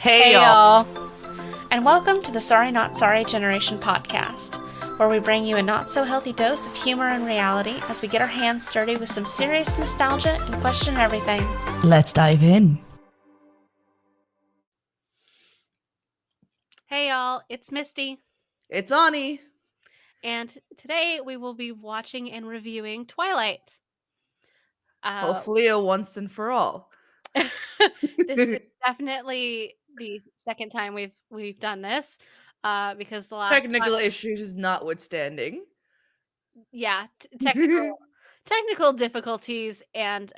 Hey y'all, and welcome to the Sorry Not Sorry Generation podcast, where we bring you a not-so-healthy dose of humor and reality as we get our hands dirty with some serious nostalgia and question everything. Let's dive in. Hey y'all, it's Misty, It's Ani. and today we will be watching and reviewing Twilight. Hopefully a once and for all. This is definitely the second time we've done this, because the last Technical time issues notwithstanding. technical difficulties and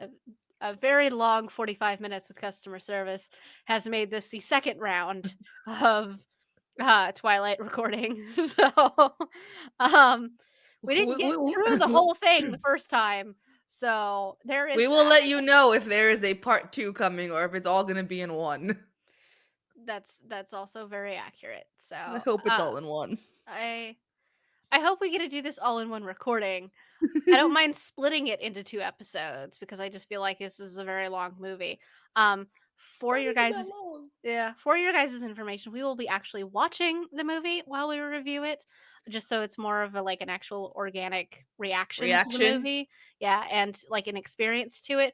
a very long 45 minutes with customer service has made this the second round of Twilight recording. So we didn't get through the whole thing the first time. So there is We will let you know if there is a part 2 coming or if it's all going to be in one. that's also very accurate. So I hope it's all in one. I hope we get to do this all in one recording. I don't mind splitting it into 2 episodes because I just feel like this is a very long movie. For your guys' information, we will be actually watching the movie while we review it, just so it's more of an actual organic reaction to the movie. Yeah, and like an experience to it.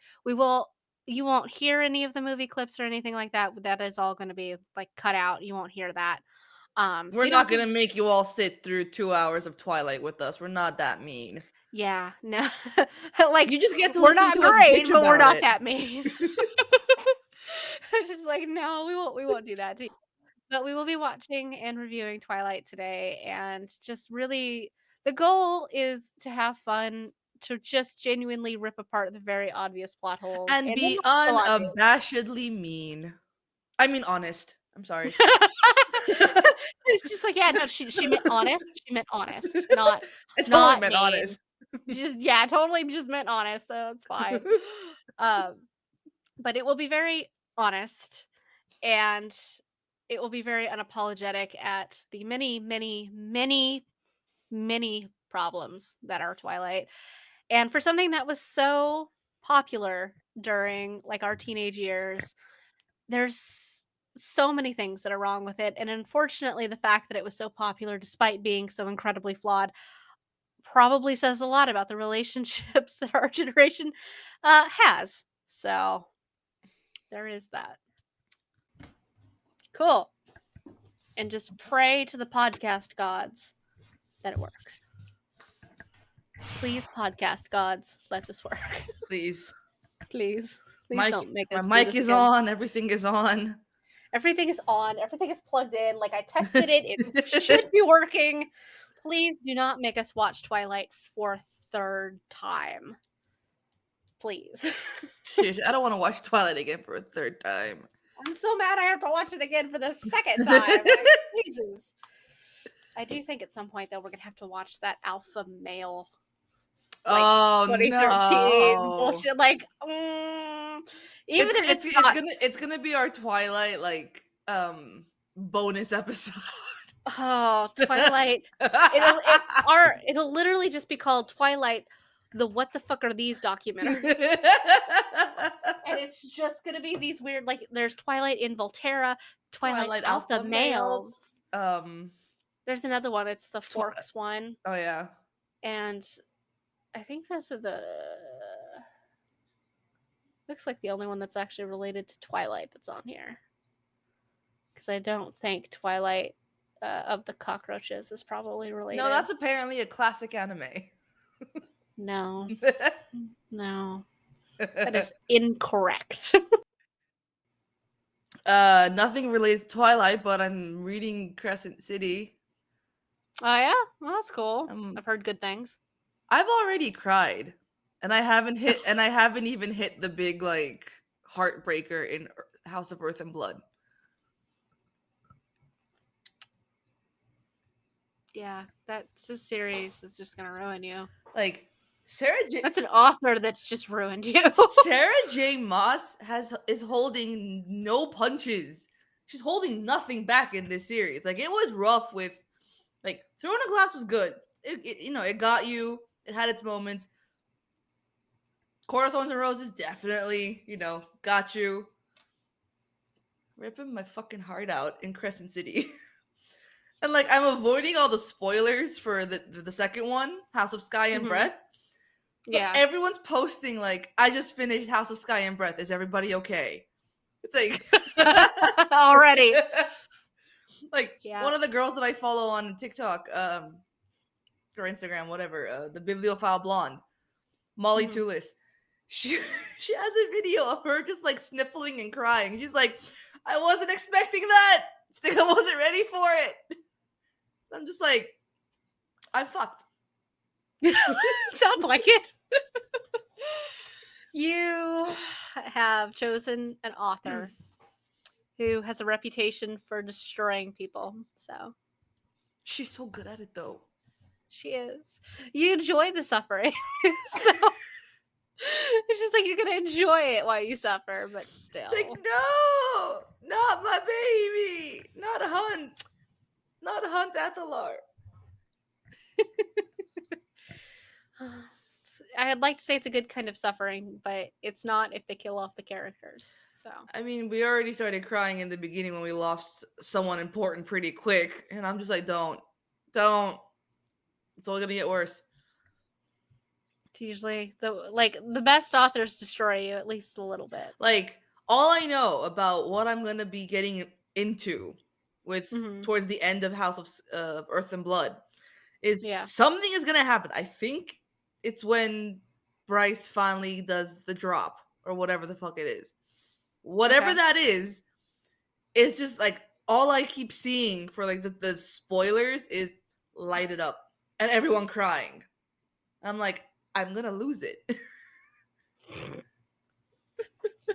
You won't hear any of the movie clips or anything like that. That is all going to be like cut out. You won't hear that. We're not going to make you all sit through 2 hours of Twilight with us. We're not that mean. Yeah, no. Like, you just get to we're listen not to great, us but we're not it. that mean. It's just like, no, we won't do that to you. But we will be watching and reviewing Twilight today, and just really the goal is to have fun, to just genuinely rip apart the very obvious plot holes And the be not so obvious. unabashedly mean. I mean honest. I'm sorry. It's just like, yeah, no, she meant honest. She meant honest, not I totally not meant mean. honest. Totally just meant honest. That's fine. But it will be very honest, and it will be very unapologetic at the many, many, many, many problems that are Twilight. And for something that was so popular during like our teenage years, there's so many things that are wrong with it. And unfortunately, the fact that it was so popular despite being so incredibly flawed probably says a lot about the relationships that our generation has. So there is that. Cool. And just pray to the podcast gods that it works. Please, podcast gods, let this work. Please. Please don't make us. My mic is on. Everything is on. Everything is on. Everything is plugged in. Like, I tested it. It should be working. Please do not make us watch Twilight for a third time. Please. Shush, I don't want to watch Twilight again for a third time. I'm so mad I have to watch it again for the second time. Like, Jesus. I do think at some point, though, we're going to have to watch that alpha male. Like, 2013 no. bullshit. Like, even if it's not, it's gonna be our Twilight like bonus episode. Oh, Twilight. It'll literally just be called Twilight, the what the fuck are these documentaries? And it's just gonna be these weird, like, there's Twilight in Volterra, Twilight Alpha Males. There's another one, it's the Forks one. Oh yeah. And I think those are looks like the only one that's actually related to Twilight that's on here. Because I don't think Twilight of the Cockroaches is probably related. No, that's apparently a classic anime. No. No. That is incorrect. Nothing related to Twilight, but I'm reading Crescent City. Oh yeah? Well, that's cool. I've heard good things. I've already cried. And I haven't even hit the big like heartbreaker in House of Earth and Blood. Yeah, that's a series that's just gonna ruin you. Like that's an author that's just ruined you. Sarah J. Maas is holding no punches. She's holding nothing back in this series. Like, it was rough with, like, Throne of Glass was good. It got you. It had its moments. Court of Thorns and Roses definitely, got you. ripping my fucking heart out in Crescent City. And like I'm avoiding all the spoilers for the second one, House of Sky and Breath. But Yeah. everyone's posting like, I just finished House of Sky and Breath. Is everybody okay? It's like Already. like Yeah. one of the girls that I follow on TikTok, or Instagram, whatever, the Bibliophile Blonde, Molly Mhm. Tulis. She she has a video of her just like sniffling and crying. She's like, I wasn't expecting that. I wasn't ready for it. I'm just like, I'm fucked. Sounds like it. You have chosen an author who has a reputation for destroying people. So She's so good at it though. she is. You enjoy the suffering. So it's just like you're gonna enjoy it while you suffer, but still. It's like, no, not my baby, not a hunt, not a hunt Athalar. I'd like to say it's a good kind of suffering, but it's not if they kill off the characters. So I mean, we already started crying in the beginning when we lost someone important pretty quick, and I'm just like, don't. It's only gonna get worse. it's usually the best authors destroy you at least a little bit. Like, all I know about what I'm gonna be getting into with Mhm. towards the end of House of Earth and Blood is Yeah. something is gonna happen. I think it's when Bryce finally does the drop or whatever the fuck it is. Whatever Okay. that is, it's just like all I keep seeing for like the spoilers is light it up and everyone crying. I'm like, I'm gonna lose it.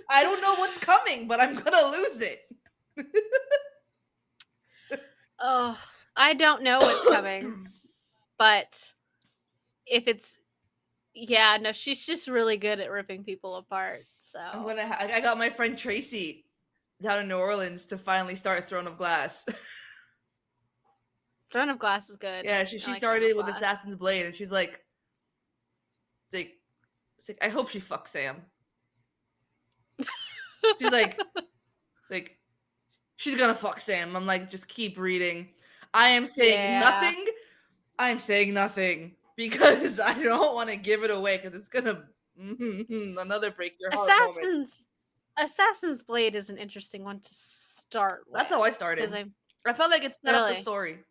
I don't know what's coming, but I'm gonna lose it. Oh, I don't know what's coming, but if it's yeah, no, she's just really good at ripping people apart. So I got my friend Tracy down in New Orleans to finally start Throne of Glass. Throne of Glass is good. Yeah, I she like Throne of started with Glass. Assassin's Blade, and she's like, it's like I hope she fucks Sam. She's like she's gonna fuck Sam. I'm like, just keep reading. I am saying Yeah. nothing. I'm saying nothing because I don't want to give it away because it's gonna another break your heart moment. Assassin's Blade is an interesting one to start with. That's how I 'cause started. I'm I felt like it set up the Really? story.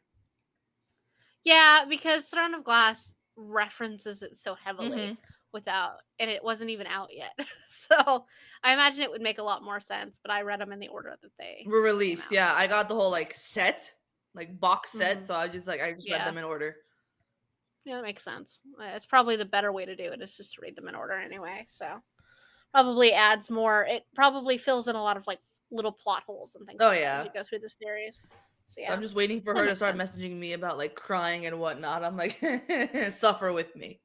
Yeah, because Throne of Glass references it so heavily Mhm. and it wasn't even out yet. So I imagine it would make a lot more sense, but I read them in the order that they Were came released. out. Yeah, I So got the whole like set, like box set. Mhm. So I just read Yeah. them in order. Yeah, that makes sense. It's probably the better way to do it is just to read them in order anyway. So probably adds more. It probably fills in a lot of like little plot holes and things Oh like that as yeah. you go through the series. So So yeah, I'm just waiting for that her to makes start sense. messaging me about like crying and whatnot. I'm like, suffer with me.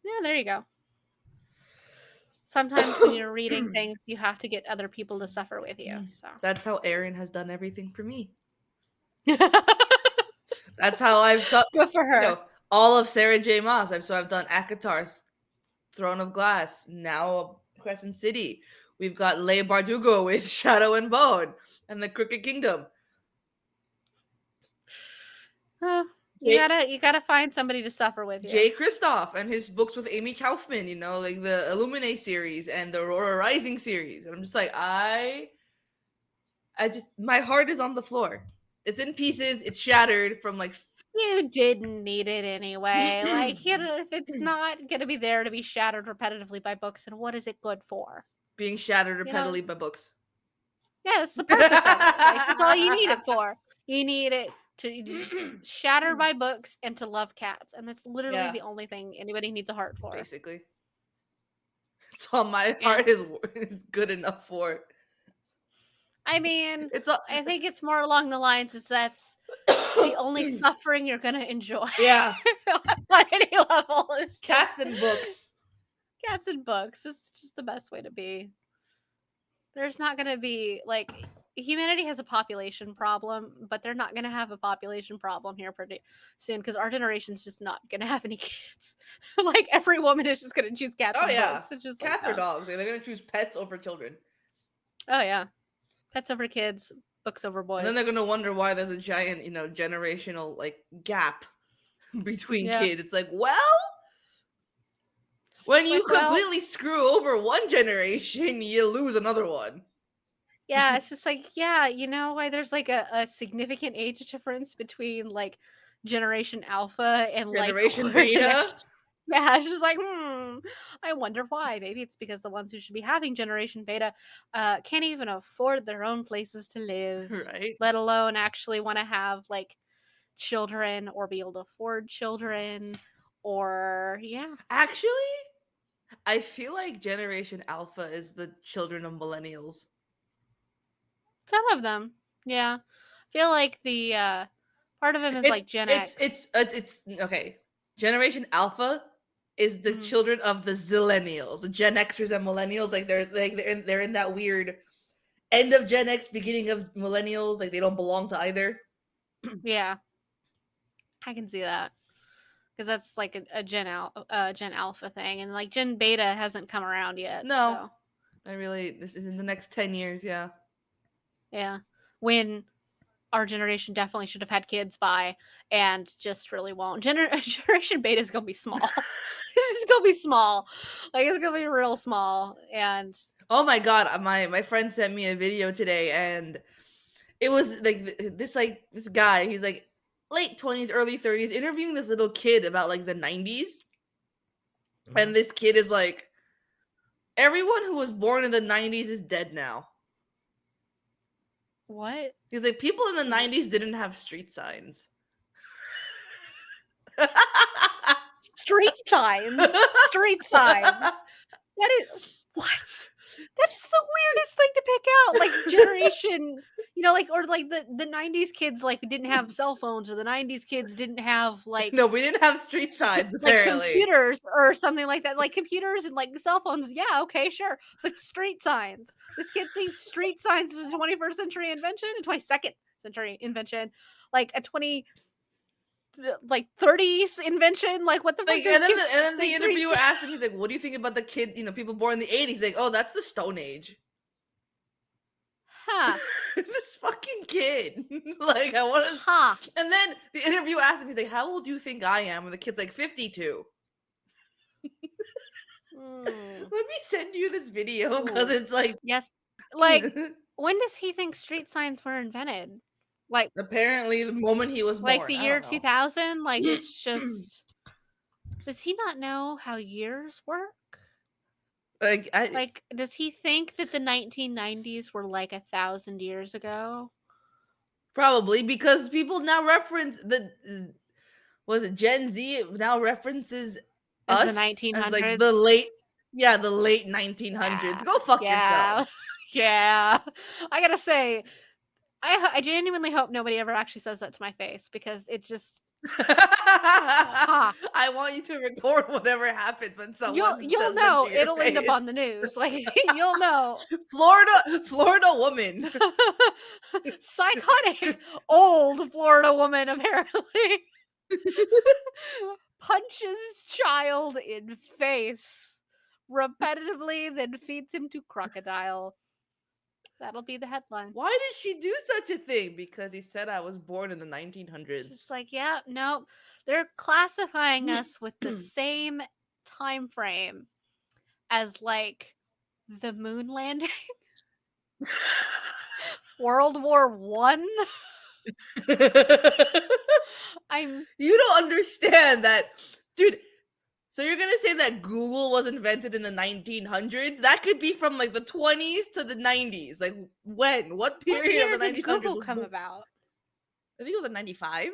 Yeah, there you go. Sometimes when you're reading things, you have to get other people to suffer with you. So That's how Erin has done everything for me. good That's how for her. all of Sarah J. Maas. I've done Akatar, Throne of Glass, now Crescent City. We've got Leigh Bardugo with Shadow and Bone and the Crooked Kingdom. You gotta find somebody to suffer with you. Jay Kristoff and his books with Amy Kaufman, like the Illuminate series and the Aurora Rising series. And I'm just like, my heart is on the floor. It's in pieces. It's shattered from like. You didn't need it anyway. Like, if it's not gonna be there to be shattered repetitively by books, then what is it good for? Being shattered You know? repeatedly by books. Yeah, that's the purpose of it. Like, that's all you need it for. You need it to shatter by books and to love cats, and that's literally Yeah, the only thing anybody needs a heart for. basically. It's all my And heart is good enough for. I mean, It's all. I think it's more along the lines is that's the only suffering you're gonna enjoy. Yeah, On any level. It's cats just and books. cats and books. It's just the best way to be. There's not gonna be like humanity has a population problem, but they're not gonna have a population problem here pretty soon because our generation's just not gonna have any kids. Like every woman is just gonna choose cats Oh and yeah, books. It's just like cats or dogs. They're gonna choose pets over children. oh yeah. Pets over kids, books over boys. And then they're gonna wonder why there's a giant, generational like gap between kids. It's like, well, when you completely screw over one generation, you lose another one. Yeah, it's just like, yeah, you know why there's like a significant age difference between like Generation Alpha and like Generation where the Beta. next. Yeah, it's just like, I wonder why. Maybe it's because the ones who should be having Generation Beta can't even afford their own places to live, Right. let alone actually want to have like children or be able to afford children or Actually, I feel like Generation Alpha is the children of millennials. some of them. Yeah. I feel like the part of him is like Gen X. It's okay. Generation Alpha is the children of the Zillennials, the Gen Xers and millennials. Like they're in that weird end of Gen X, beginning of millennials. Like they don't belong to either. Yeah, I can see that because that's like a Gen Alpha thing, and like Gen Beta hasn't come around yet. No, So this is in the next 10 years. Yeah. yeah, when our generation definitely should have had kids by, and just really won't. Generation Beta is gonna be small. It's just gonna be small, like it's gonna be real small. And oh my god, my friend sent me a video today, and it was like this guy. He's like late 20s, early 30s, interviewing this little kid about like the 90s, and this kid is like, everyone who was born in the 90s is dead now. what? He's like, people in the 90s didn't have street signs. Street signs. Street signs. That is what? That is the weirdest thing to pick out. Like generation, like or like the 90s kids like didn't have cell phones, or the 90s kids didn't have like No, we didn't have street signs, like apparently. computers or something like that. Like computers and like cell phones, yeah, okay, sure. But street signs. This kid thinks street signs is a 21st century invention, a 22nd century invention, like a 30s invention. Like what the fuck? Like, Those and then kids the think interviewer street asked him, he's like, what do you think about the kid, people born in the 80s? He's like, oh, that's the Stone Age. Huh. This fucking kid. Like, I want to. Huh. And then the interviewer asked him, he's like, how old do you think I am? And the kid's like, 52. Let me send you this video because it's like. Yes. Like, when does he think street signs were invented? Like, apparently the moment he was born. like the I year don't know. 2000? Like, it's just. Does he not know how years work? Like, does he think that the 1990s were like 1,000 years ago? Probably because people now reference Gen Z now references As the us as like 1900s? the late 1900s. Yeah. Go fuck yourselves. Yeah. I gotta say, I genuinely hope nobody ever actually says that to my face, because it just. I want you to record whatever happens when someone You'll says know. that to your It'll end up face. on the news. Like, you'll know. Florida woman. Psychotic old Florida woman apparently punches child in face repetitively, then feeds him to crocodile. That'll be the headline. Why did she do such a thing? Because he said I was born in the 1900s. Just like, yeah, no, they're classifying us with the same time frame as like the moon landing. World War One. You don't understand that, dude. So you're gonna say that Google was invented in the 1900s? That could be from like the 20s to the 90s. Like when? What period of the 1900s did Google was come about? I think it was like 95,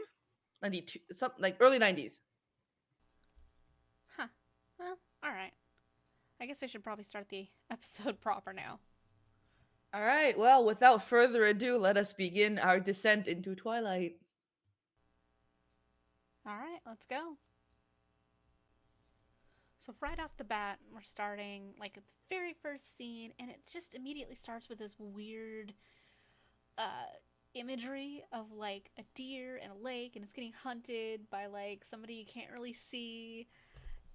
92, something like early 90s. Huh. Well, all right. I guess we should probably start the episode proper now. All right. Well, without further ado, let us begin our descent into Twilight. All right, let's go. So right off the bat, we're starting like at the very first scene, and it just immediately starts with this weird imagery of like a deer and a lake, and it's getting hunted by like somebody you can't really see,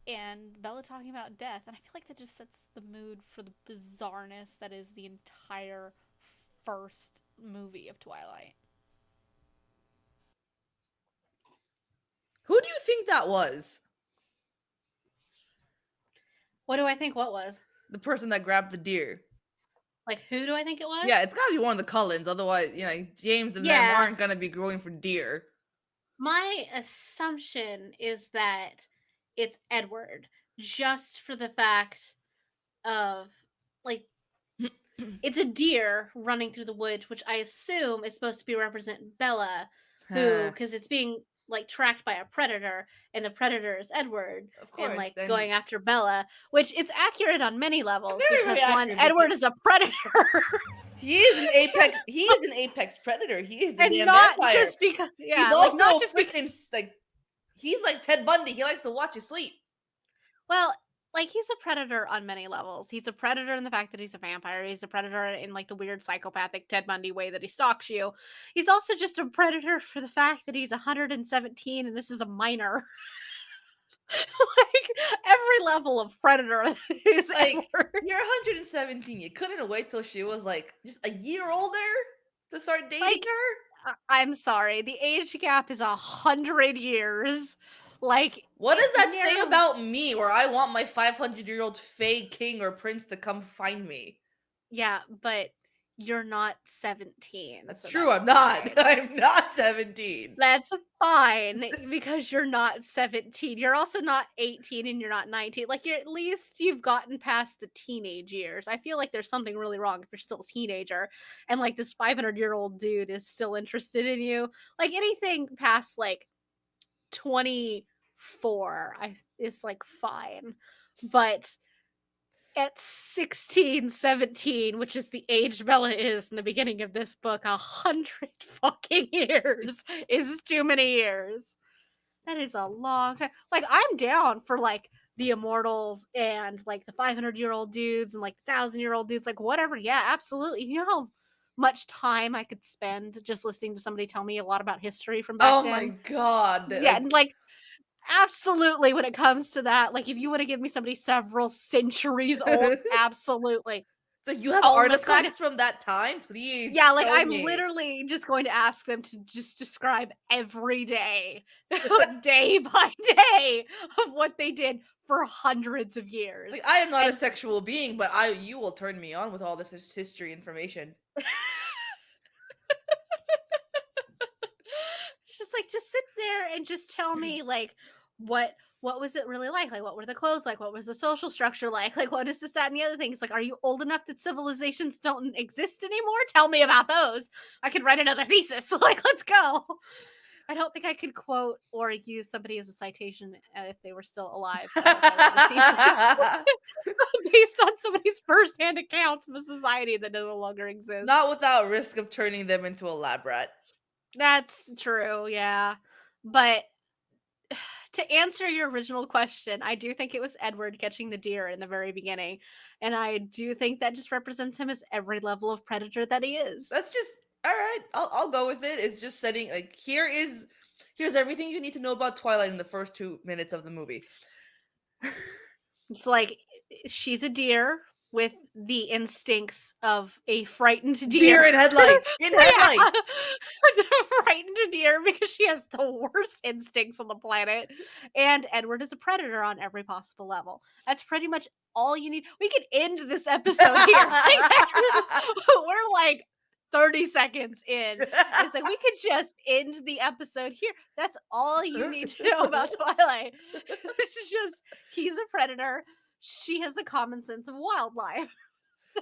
and Bella talking about death. And I feel like that just sets the mood for the bizarreness that is the entire first movie of Twilight. Who do you think that was? What do I think what was? The person that grabbed the deer. Like, who do I think it was? Yeah, it's gotta be one of the Cullens. Otherwise, James and them Yeah. aren't gonna be going for deer. My assumption is that it's Edward, just for the fact of, like, it's a deer running through the woods, which I assume is supposed to be represent Bella, who, because it's being like tracked by a predator, and the predator is Edward, Of and course, like then going after Bella, which it's accurate on many levels Very, because very one, accurate Edward because is a predator, he is an apex. He is an apex predator. He is the and damn not vampire. just because, He's yeah, like also not just because. freaking like he's like Ted Bundy. He likes to watch you sleep. Well, like he's a predator on many levels. He's a predator in the fact that he's a vampire. He's a predator in like the weird psychopathic Ted Bundy way that he stalks you. He's also just a predator for the fact that he's 117 and this is a minor. Like every level of predator is Like Edward. you're 117. You couldn't wait till she was like just a year older to start dating Like, her. I'm sorry, the age gap is 100 years. Like, What does that say narrow- about me? Where I want my 500-year-old fey king or prince to come find me? Yeah, but you're not 17. That's so true. I'm not. fine. I'm not 17. That's fine because you're not 17. You're also not 18 and you're not 19. Like you're at least you've gotten past the teenage years. I feel like there's something really wrong if you're still a teenager and like this 500-year-old dude is still interested in you. Like anything past like 24 is like fine. But at 16, 17, which is the age Bella is in the beginning of this book, 100 fucking years is too many years. That is a long time. Like, I'm down for like the immortals and like the 500-year-old dudes and like 1,000-year-old dudes, like whatever. Yeah, absolutely. You know how much time I could spend just listening to somebody tell me a lot about history from back Oh then? my god. Yeah, and like absolutely when it comes to that, like if you want to give me somebody several centuries old, absolutely. So you have Oh, let's go to- artifacts from that time? Please. Yeah, like tell I'm me. literally just going to ask them to just describe every day, day by day, of what they did for hundreds of years. Like, I am not a And- sexual being, but you will turn me on with all this history information. Just like just sit there and just tell me like what was it really like what were the clothes like, what was the social structure like what is this, that, and the other thing. It's like, are you old enough that civilizations don't exist anymore? Tell me about those. I could write another thesis. Like, let's go. I don't think I could quote or use somebody as a citation if they were still alive if I wrote a thesis based on somebody's firsthand accounts of a society that no longer exists. Not without risk of turning them into a lab rat. That's true, yeah. But to answer your original question, I do think it was Edward catching the deer in the very beginning. And I do think that just represents him as every level of predator that he is. That's just all right. I'll go with it. It's just setting like here's everything you need to know about Twilight in the first 2 minutes of the movie. It's like she's a deer with the instincts of a frightened deer. Deer in headlights. In headlights. Frightened deer because she has the worst instincts on the planet. And Edward is a predator on every possible level. That's pretty much all you need. We could end this episode here. We're like 30 seconds in. It's like we could just end the episode here. That's all you need to know about Twilight. It's just he's a predator. She has a common sense of wildlife. So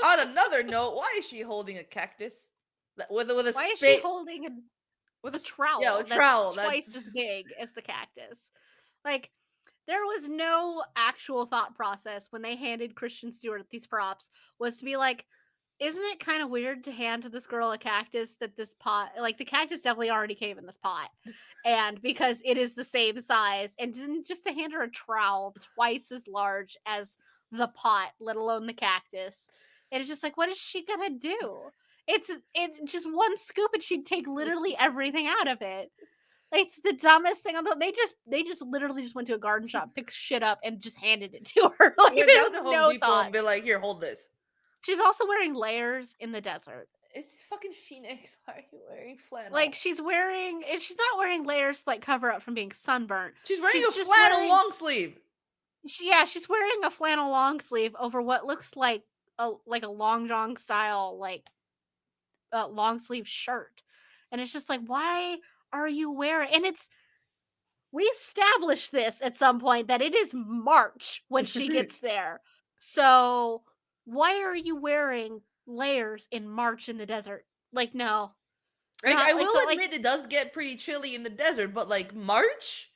On another note, why is she holding a cactus with a why is she holding a trowel? Yeah, a that's trowel. twice as big as the cactus. Like, there was no actual thought process when they handed Christian Stewart these props was to be like, isn't it kind of weird to hand this girl a cactus that this pot, like the cactus definitely already came in this pot, and because it is the same size, and just to hand her a trowel twice as large as the pot, let alone the cactus. And it's just like, what is she gonna do? It's just one scoop and she'd take literally everything out of it. It's the dumbest thing on the. They just literally just went to a garden shop, picked shit up, and just handed it to her. Like, Went down there's to Home no Depot thought. and be like, here, hold this. She's also wearing layers in the desert. It's fucking Phoenix. Why are you wearing Like, flannel? she's not wearing layers to, like, cover up from being sunburnt. She's wearing She's a just flannel long sleeve. she's wearing a flannel long sleeve over what looks like a long john style, like, long sleeve shirt. And it's just like, why are you wearing, and we established this at some point that it is March when she gets there. So, why are you wearing layers in March in the desert? Like, no. Like, I Like, will so, like, admit it does get pretty chilly in the desert, but like March,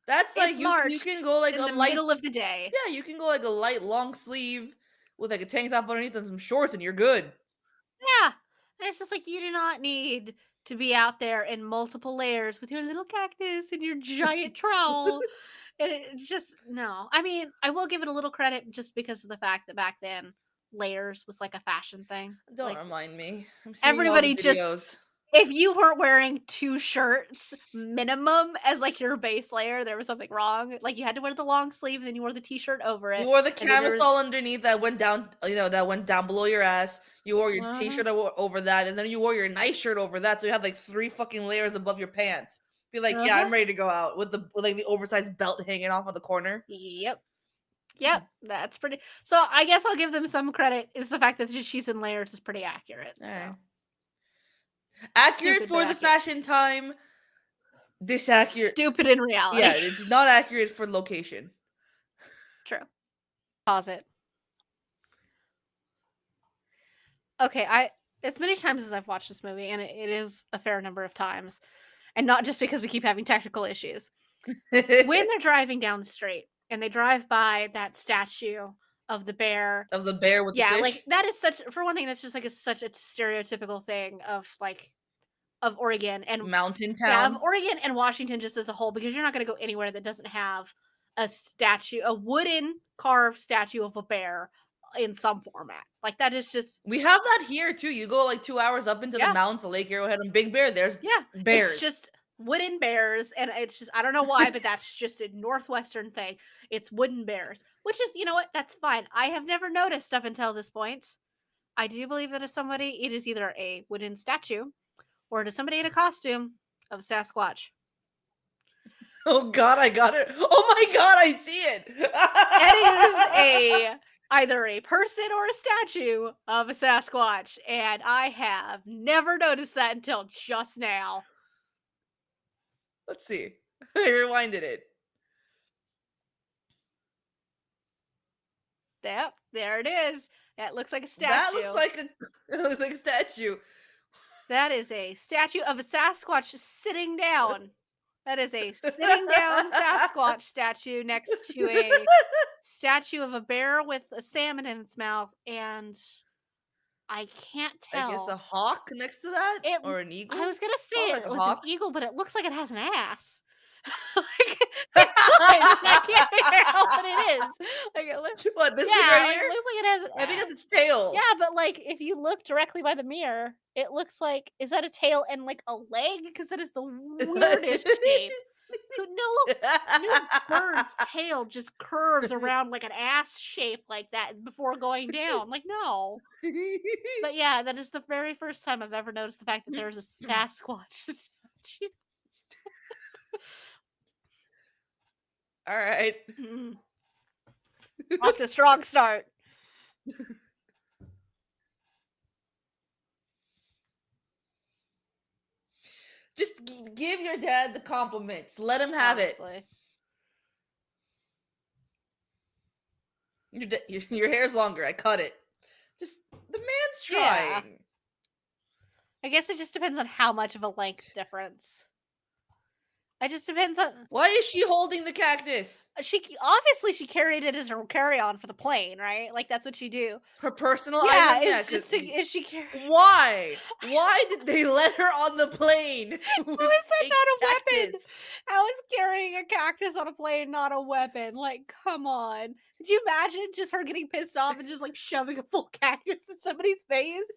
that's like it's you March can go like in a the light middle of the day. yeah, you can go like a light long sleeve with like a tank top underneath and some shorts and you're good. Yeah. And it's just like, you do not need to be out there in multiple layers with your little cactus and your giant trowel. And it's just, no. I mean, I will give it a little credit just because of the fact that back then layers was like a fashion thing. Don't Like, remind me. I'm seeing all the everybody just, videos. if you weren't wearing 2 shirts minimum as, like, your base layer, there was something wrong. Like, you had to wear the long sleeve, and then you wore the t-shirt over You it, wore the and then there was camisole underneath that went down, that went down below your ass. You wore your uh-huh, t-shirt over that, and then you wore your nice shirt over that. So you had like 3 fucking layers above your pants. Be like, yeah, uh-huh. I'm ready to go out with like the oversized belt hanging off of the corner. Yep. Yep, that's pretty, so I guess I'll give them some credit, is the fact that she's in layers is pretty accurate, so. Alright. Accurate Stupid, but for the accurate. fashion time. Disaccurate. Stupid in reality. Yeah, it's not accurate for location. True. Pause it. Okay, I as many times as I've watched this movie, and it is a fair number of times, and not just because we keep having technical issues. When they're driving down the street and they drive by that statue of the bear, Of the bear with the yeah, like, fish. that is such, for one thing, that's just, like, such a stereotypical thing of, like, of Oregon, and Mountain yeah, of town. Oregon and Washington just as a whole, because you're not gonna go anywhere that doesn't have a wooden carved statue of a bear in some format. Like, that is just, We have that here too. You go like 2 hours up into the yeah. mountains, the Lake Arrowhead, and Big Bear. There's Yeah, it's bears. just wooden bears, and it's just, I don't know why, but that's just a Northwestern thing. It's wooden bears, which is, you know what? That's fine. I have never noticed up until this point. I do believe that if somebody, it is either a wooden statue or it is somebody in a costume of Sasquatch. Oh God, I got it. Oh my God, I see it. It is either a person or a statue of a Sasquatch, and I have never noticed that until just now. Let's see. I rewinded it. Yep, there it is. That looks like a That looks statue. like a it looks like a statue. That is a statue of a Sasquatch sitting down. That is a sitting down Sasquatch statue next to a statue of a bear with a salmon in its mouth, and I can't I guess a tell. hawk next to that, It or an I eagle. was gonna say Probably like it a was an hawk. eagle, but it looks like it has an ass. Like, it could. I can't figure out what it is. Like, it looks, What, this thing yeah, right like, it here? looks like it has an I think ass. that's its tail. Yeah, but, like, if you look directly by the mirror, it looks like, is that a tail and, like, a leg? Because that is the weirdest shape. Who no bird's tail just curves around like an ass shape like that before going down. Like, no. But yeah, that is the very first time I've ever noticed the fact that there's a Sasquatch statue. All right. Mm. Off to a strong start. Just give your dad the compliments. Let him have it. Honestly. Your hair's longer. I cut it. Just the man's Yeah. trying. I guess it just depends on how much of a length difference. It just depends on, Why is she holding the cactus? she obviously she carried it as her carry-on for the plane, right? Like, that's what she do. Her personal Yeah, item? Yeah, it's just to, is she carry, why? Why did they let her on the plane with how is that a not a weapon? cactus? How is carrying a cactus on a plane not a weapon? Like, come on. Could you imagine just her getting pissed off and just, like, shoving a full cactus in somebody's face?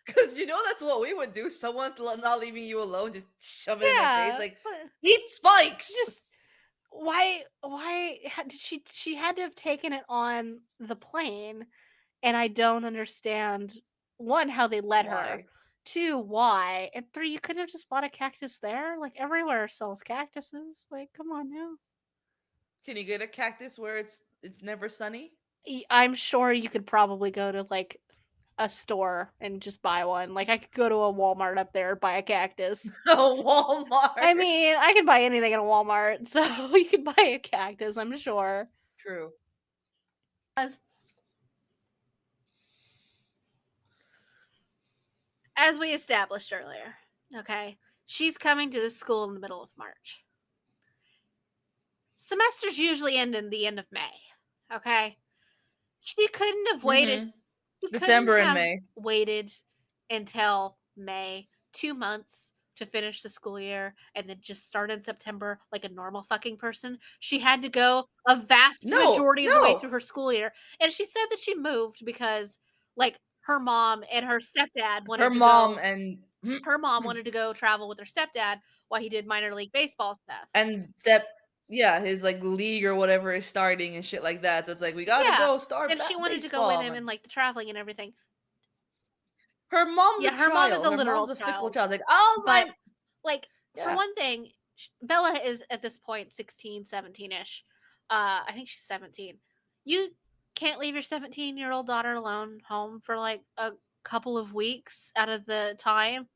Because that's what we would do. Someone not leaving you alone, just shove it in their face. Yeah. Like, But eat spikes! just, did she had to have taken it on the plane, And I don't understand, one, how they let her, Why? two, why, and three, you couldn't have just bought a cactus there? Like, everywhere sells cactuses. Like, come on now. Can you get a cactus where it's never sunny? I'm sure you could probably go to, like, a store and just buy one. Like, I could go to a Walmart up there, buy a cactus. A Walmart. I mean, I can buy anything at a Walmart, so you could buy a cactus, I'm sure. True. As we established earlier, okay, she's coming to this school in the middle of March. Semesters usually end in the end of May, okay? She couldn't have waited. Mm-hmm. She couldn't December and have May. waited until May, 2 months to finish the school year and then just start in September like a normal fucking person. She had to go a vast No, majority of the way no. through her school year. And she said that she moved because, like, her mom and her stepdad Her wanted to mom go. and Her mom wanted to go travel with her stepdad while he did minor league baseball stuff. and step yeah, his like league or whatever is starting and shit like that. So it's like we gotta Yeah. go start And she that wanted to go with baseball. him and, And like, the traveling and everything. her mom's a Yeah, her mom is child. a Her mom's literal a fickle child. child. Like, oh my But, like, for yeah. one thing, Bella is at this point 16, 17-ish. I think she's 17. You can't leave your 17-year-old daughter alone home for, like, a couple of weeks out of the time.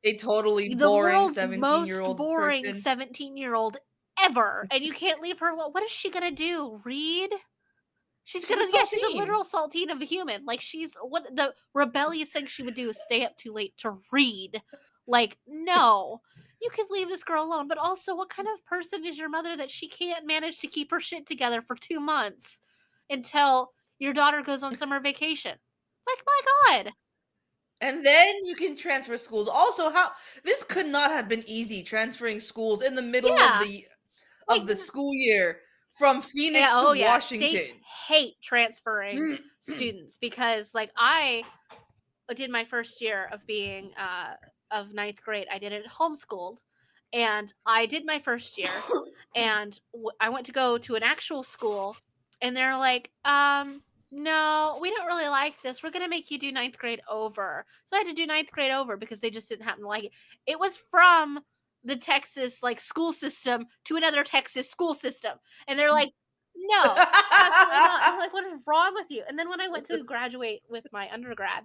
A totally The boring world's most 17-year-old boring person. 17-year-old ever, and you can't leave her alone. What is she gonna do? Read? She's She's a gonna, yeah, she's a saltine. literal saltine of a human. Like, she's, what the rebellious thing she would do is stay up too late to read. Like, no. You can leave this girl alone. But also, what kind of person is your mother that she can't manage to keep her shit together for 2 months until your daughter goes on summer vacation? Like, my God. And then you can transfer schools. Also, how this could not have been easy transferring schools in the middle Yeah. Like, of the school year from yeah, Phoenix to oh yeah, states Washington. hate transferring students because, like, I did my first year of being of ninth grade. I did it homeschooled, and I did my first year, and I went to go to an actual school, and they're like, no, we don't really like this. We're gonna make you do ninth grade over. So I had to do ninth grade over because they just didn't happen to like it. It was from the Texas, like, school system to another Texas school system, and they're like, no, absolutely not. And I'm like, what is wrong with you? And then when I went to graduate with my undergrad,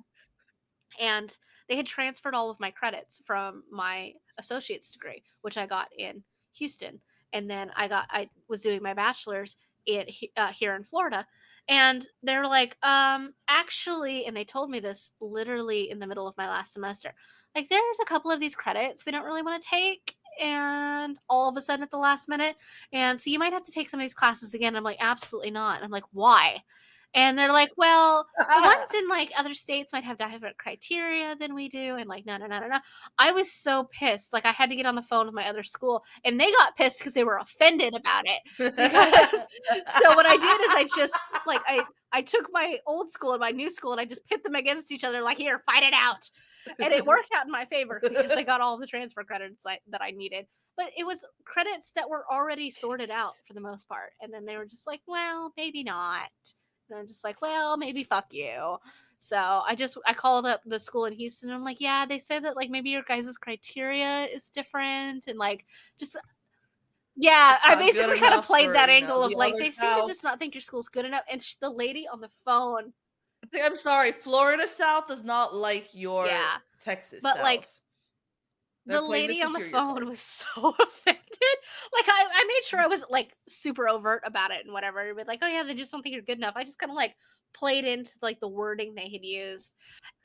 and they had transferred all of my credits from my associate's degree, which I got in Houston, and then I was doing my bachelor's here in Florida, and they're like, actually, and they told me this literally in the middle of my last semester, like, there's a couple of these credits we don't really want to take, and all of a sudden at the last minute, and so you might have to take some of these classes again. I'm like, absolutely not. And I'm like, why? And they're like, well, the ones in, like, other states might have different criteria than we do, and, like, no, no, no, no, no. I was so pissed. Like, I had to get on the phone with my other school, and they got pissed because they were offended about it. Because so what I did is I just, like, I took my old school and my new school and I just pit them against each other, like, here, fight it out. And it worked out in my favor because I got all the transfer credits that I needed. But it was credits that were already sorted out for the most part. And then they were just like, well, maybe not. And I'm just like, well, maybe fuck you. So I called up the school in Houston and I'm like, yeah, they said that, like, maybe your guys' criteria is different, and, like, just, yeah, It's I not good basically kind of enough played for, that angle of, the like, other they seem to South. just not think your school's good enough. And the lady on the phone, I'm sorry, Florida South does not like your yeah, Texas but, like, South. They're the playing the lady on the superior phone card. was so offended. Like, I made sure I wasn't, like, super overt about it and whatever. But, like, oh yeah, they just don't think you're good enough. I just kind of, like, played into, like, the wording they had used,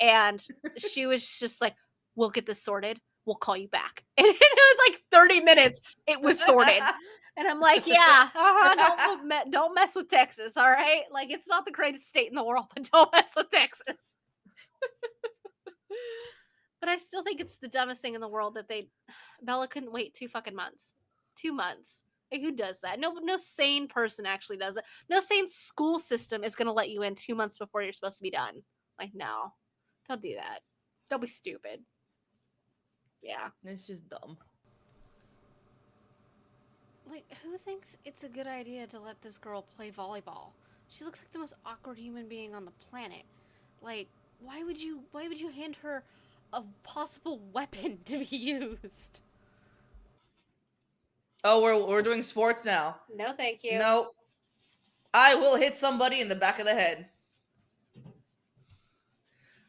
and she was just like, "We'll get this sorted. We'll call you back." And it was like 30 minutes. It was sorted, and I'm like, "Yeah, don't mess with Texas, all right? Like, it's not the greatest state in the world, but don't mess with Texas." But I still think it's the dumbest thing in the world that Bella couldn't wait 2 fucking months. 2 months. Like, who does that? No sane person actually does it. No sane school system is gonna let you in 2 months before you're supposed to be done. Like, no. Don't do that. Don't be stupid. Yeah. It's just dumb. Like, who thinks it's a good idea to let this girl play volleyball She looks like the most awkward human being on the planet. Like, why would you hand her a possible weapon to be used? Oh, we're doing sports now. No, thank you. No, I will hit somebody in the back of the head.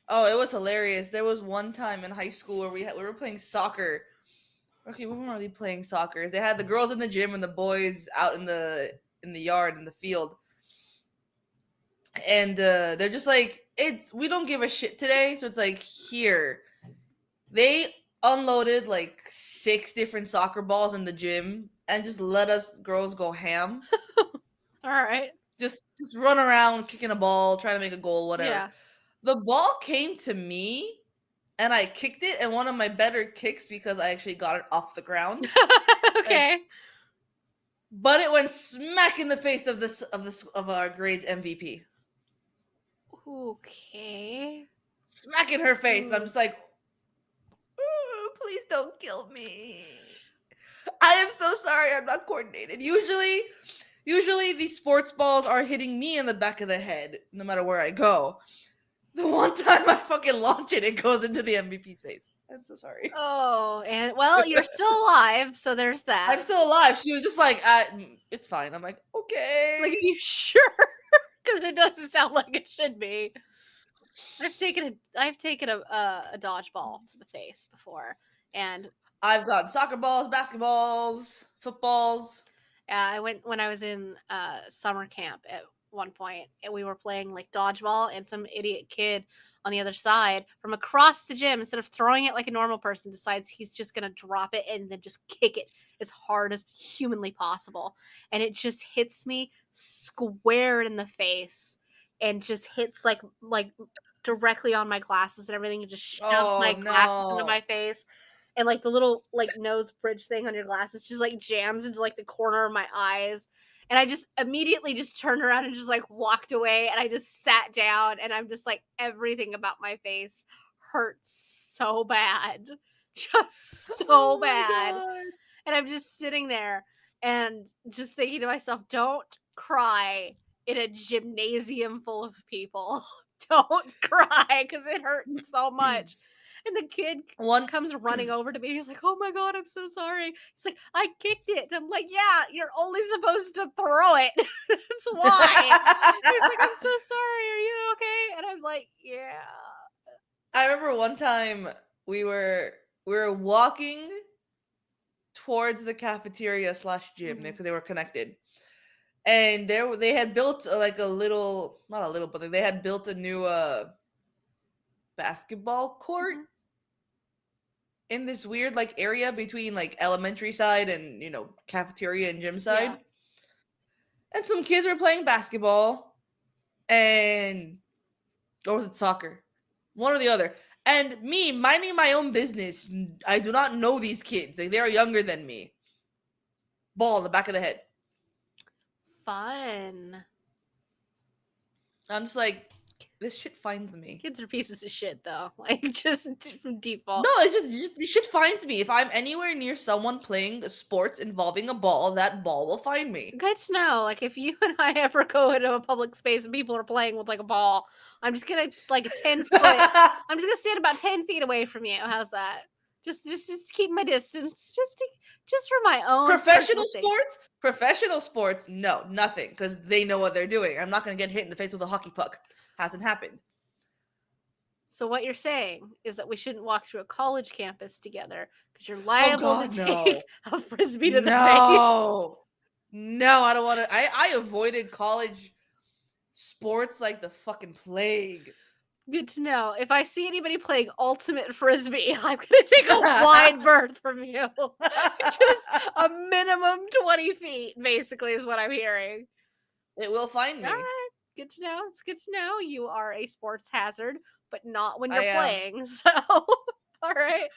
Oh, it was hilarious. There was one time in high school where we were playing soccer. Okay, we weren't really playing soccer. They had the girls in the gym and the boys out in the yard in the field. And they're just like, we don't give a shit today, so it's like, here. They unloaded like 6 different soccer balls in the gym and just let us girls go ham. All right. Just run around kicking a ball, trying to make a goal, whatever. Yeah. The ball came to me and I kicked it, and one of my better kicks because I actually got it off the ground. Okay. But it went smack in the face of our grade's MVP. Okay. Smack in her face. And I'm just like, please don't kill me. I am so sorry. I'm not coordinated. Usually these sports balls are hitting me in the back of the head, no matter where I go. The one time I fucking launch it, it goes into the MVP's face. I'm so sorry. Oh, and well, you're still alive, so there's that. I'm still alive. She was just like, it's fine. I'm like, okay. Like, are you sure? Because it doesn't sound like it should be. I've taken a dodgeball to the face before, and I've gotten soccer balls, basketballs, footballs. I went when I was in summer camp at one point, and we were playing like dodgeball, and some idiot kid on the other side from across the gym, instead of throwing it like a normal person, decides he's just gonna drop it and then just kick it as hard as humanly possible, and it just hits me square in the face, and just hits like directly on my glasses and everything, and just shoves my glasses into my face. And like the little like nose bridge thing on your glasses just like jams into like the corner of my eyes. And I just immediately just turned around and just like walked away, and I just sat down, and I'm just like, everything about my face hurts so bad. Just so bad. God. And I'm just sitting there and just thinking to myself, don't cry in a gymnasium full of people. Don't cry because it hurts so much. And the kid comes running over to me. He's like, oh my God, I'm so sorry. He's like, I kicked it. And I'm like, yeah, you're only supposed to throw it. That's why. He's like, I'm so sorry. Are you okay? And I'm like, yeah. I remember one time we were walking towards the cafeteria / gym because they were connected. And they had built like a little, not a little, but they had built a new basketball court in this weird like area between like elementary side and cafeteria and gym side. Yeah. And some kids were playing basketball, or was it soccer? One or the other. And me minding my own business, I do not know these kids. Like, they are younger than me. Ball in the back of the head. Fun. I'm just like, this shit finds me. Kids are pieces of shit, though. Like, just from default. No, it's just this shit finds me. If I'm anywhere near someone playing sports involving a ball, that ball will find me. Good to know. Like, if you and I ever go into a public space and people are playing with like a ball, I'm just gonna like 10 foot. I'm just gonna stand about 10 feet away from you. How's that? Just keep my distance. Just for my own Professional sports, no, nothing, because they know what they're doing. I'm not gonna get hit in the face with a hockey puck. Hasn't happened. So what you're saying is that we shouldn't walk through a college campus together because you're liable to take a frisbee to the face. No, I don't want to. I avoided college sports like the fucking plague. Good to know. If I see anybody playing ultimate frisbee, I'm gonna take a wide berth from you. Just a minimum 20 feet, basically, is what I'm hearing. It will find me. All right. Good to know. It's good to know you are a sports hazard, but not when you're playing. So, all right.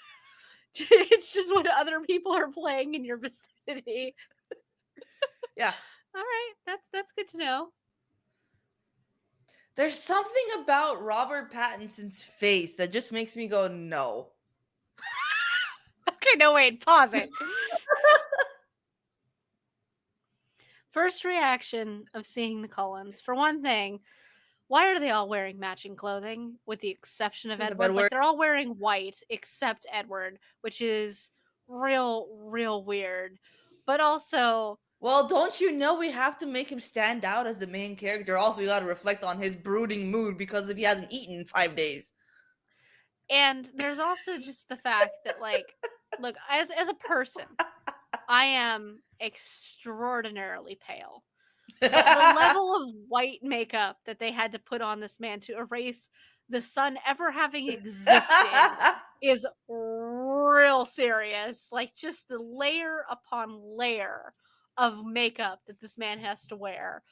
It's just when other people are playing in your vicinity. Yeah. All right. That's good to know. There's something about Robert Pattinson's face that just makes me go, no. Okay, no, wait. Pause it. First reaction of seeing the Cullens. For one thing, why are they all wearing matching clothing with the exception of Because of Edward? Like, Edward. they're all wearing white except Edward, which is real weird. But also, Well, don't you know we have to make him stand out as the main character? Also, we gotta reflect on his brooding mood because if he hasn't eaten in 5 days. and there's also just the fact that, like, look, as a person, I am extraordinarily pale. But the level of white makeup that they had to put on this man to erase the sun ever having existed is real serious. Like, just the layer upon layer of makeup that this man has to wear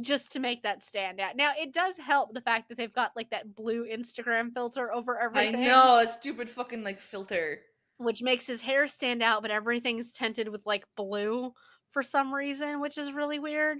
just to make that stand out. Now, it does help the fact that they've got like that blue Instagram filter over I everything, know, a stupid fucking like filter. which makes his hair stand out, but everything's tinted with like blue for some reason, which is really weird.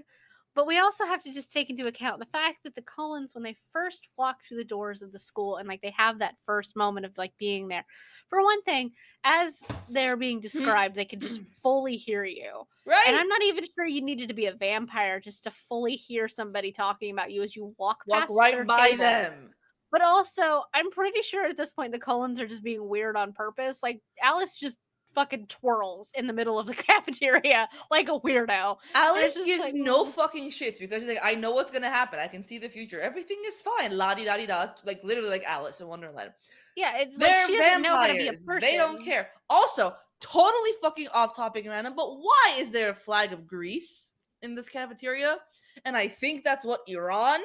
But we also have to just take into account the fact that the Cullens, when they first walk through the doors of the school and like they have that first moment of like being there, for one thing, as they're being described, they can just fully hear you. And Right? I'm not even sure you needed to be a vampire just to fully hear somebody talking about you as you walk Walk past their right by table. them. But also, I'm pretty sure at this point the Cullens are just being weird on purpose. Like, Alice just fucking twirls in the middle of the cafeteria like a weirdo. And Alice it's just gives like, no fucking shits because she's like, I know what's gonna happen. I can see the future. Everything is fine. La di da di da. Like literally like Alice in Wonderland. yeah, it's like They're she doesn't know how to be a vampires. They don't person. care. Also, totally fucking off topic and random, but why is there a flag of Greece in this cafeteria? And I think that's what Iran.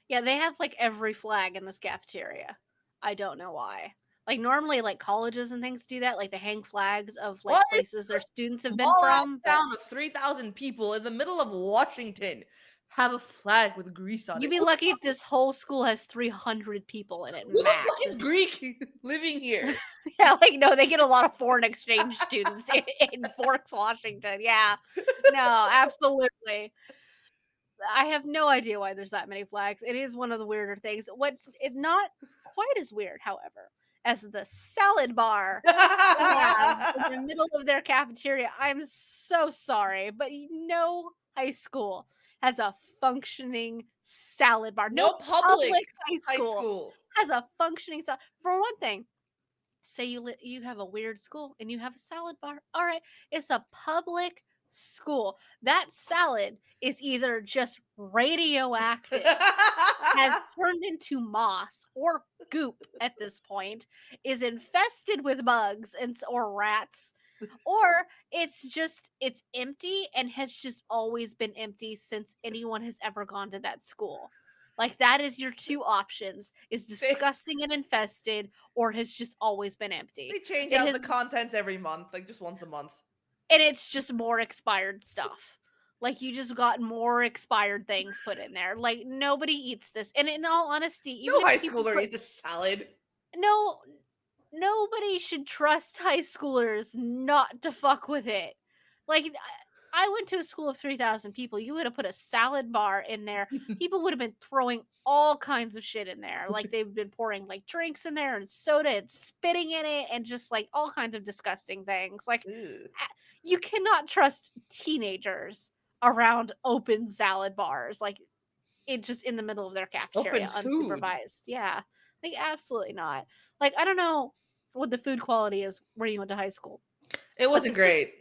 Yeah, they have like every flag in this cafeteria. I don't know why. Like, normally, like colleges and things do that. Like, they hang flags of like Why is places their students have been small ass from. But town of 3,000 people in the middle of Washington have a flag with Greece on you'd it? be lucky if this whole school has 300 people in it Who the fuck max. is Greek living here? Yeah, like, no, they get a lot of foreign exchange students in Forks, Washington. Yeah. No, absolutely. I have no idea why there's that many flags. It is one of the weirder things. What's it not quite as weird, however, as the salad bar they have in the middle of their cafeteria. I'm so sorry, but no high school has a functioning salad bar. No No public public high high school school. has a functioning salad. For one thing, say you have a weird school and you have a salad bar. All right, it's a public school. That salad is either just radioactive, has turned into moss or goop at this point, is infested with bugs or rats, or it's empty and has just always been empty since anyone has ever gone to that school. Like, that is your two options: is they, disgusting and infested, or has just always been empty. they change It out the has, contents every month, like just once a month. and it's just more expired stuff. Like, you just got more expired things put in there. Like, nobody eats this. And in all honesty, even No if high people schooler put eats a salad. no nobody should trust high schoolers not to fuck with it. Like, I went to a school of 3,000 people. You would have put a salad bar in there. People would have been throwing all kinds of shit in there. Like, they've been pouring like drinks in there and soda and spitting in it and just like all kinds of disgusting things. Like, Ew. you cannot trust teenagers around open salad bars. Like, it just in the middle of their Open cafeteria, food. unsupervised. Yeah. Like, absolutely not. Like, I don't know what the food quality is where you went to high school. It But wasn't great.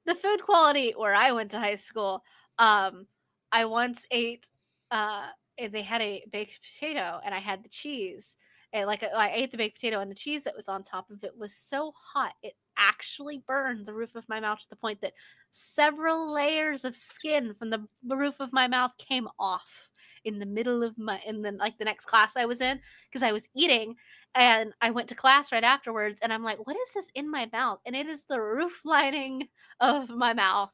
the food quality where I went to high school, um, I once ate they had a baked potato and I had the cheese. And like I ate the baked potato and the cheese that was on top of it was so hot it actually burned the roof of my mouth to the point that several layers of skin from the roof of my mouth came off in the middle of my in the like the next class I was in because I was eating and I went to class right afterwards and I'm like, what is this in my mouth? And it is the roof lining of my mouth.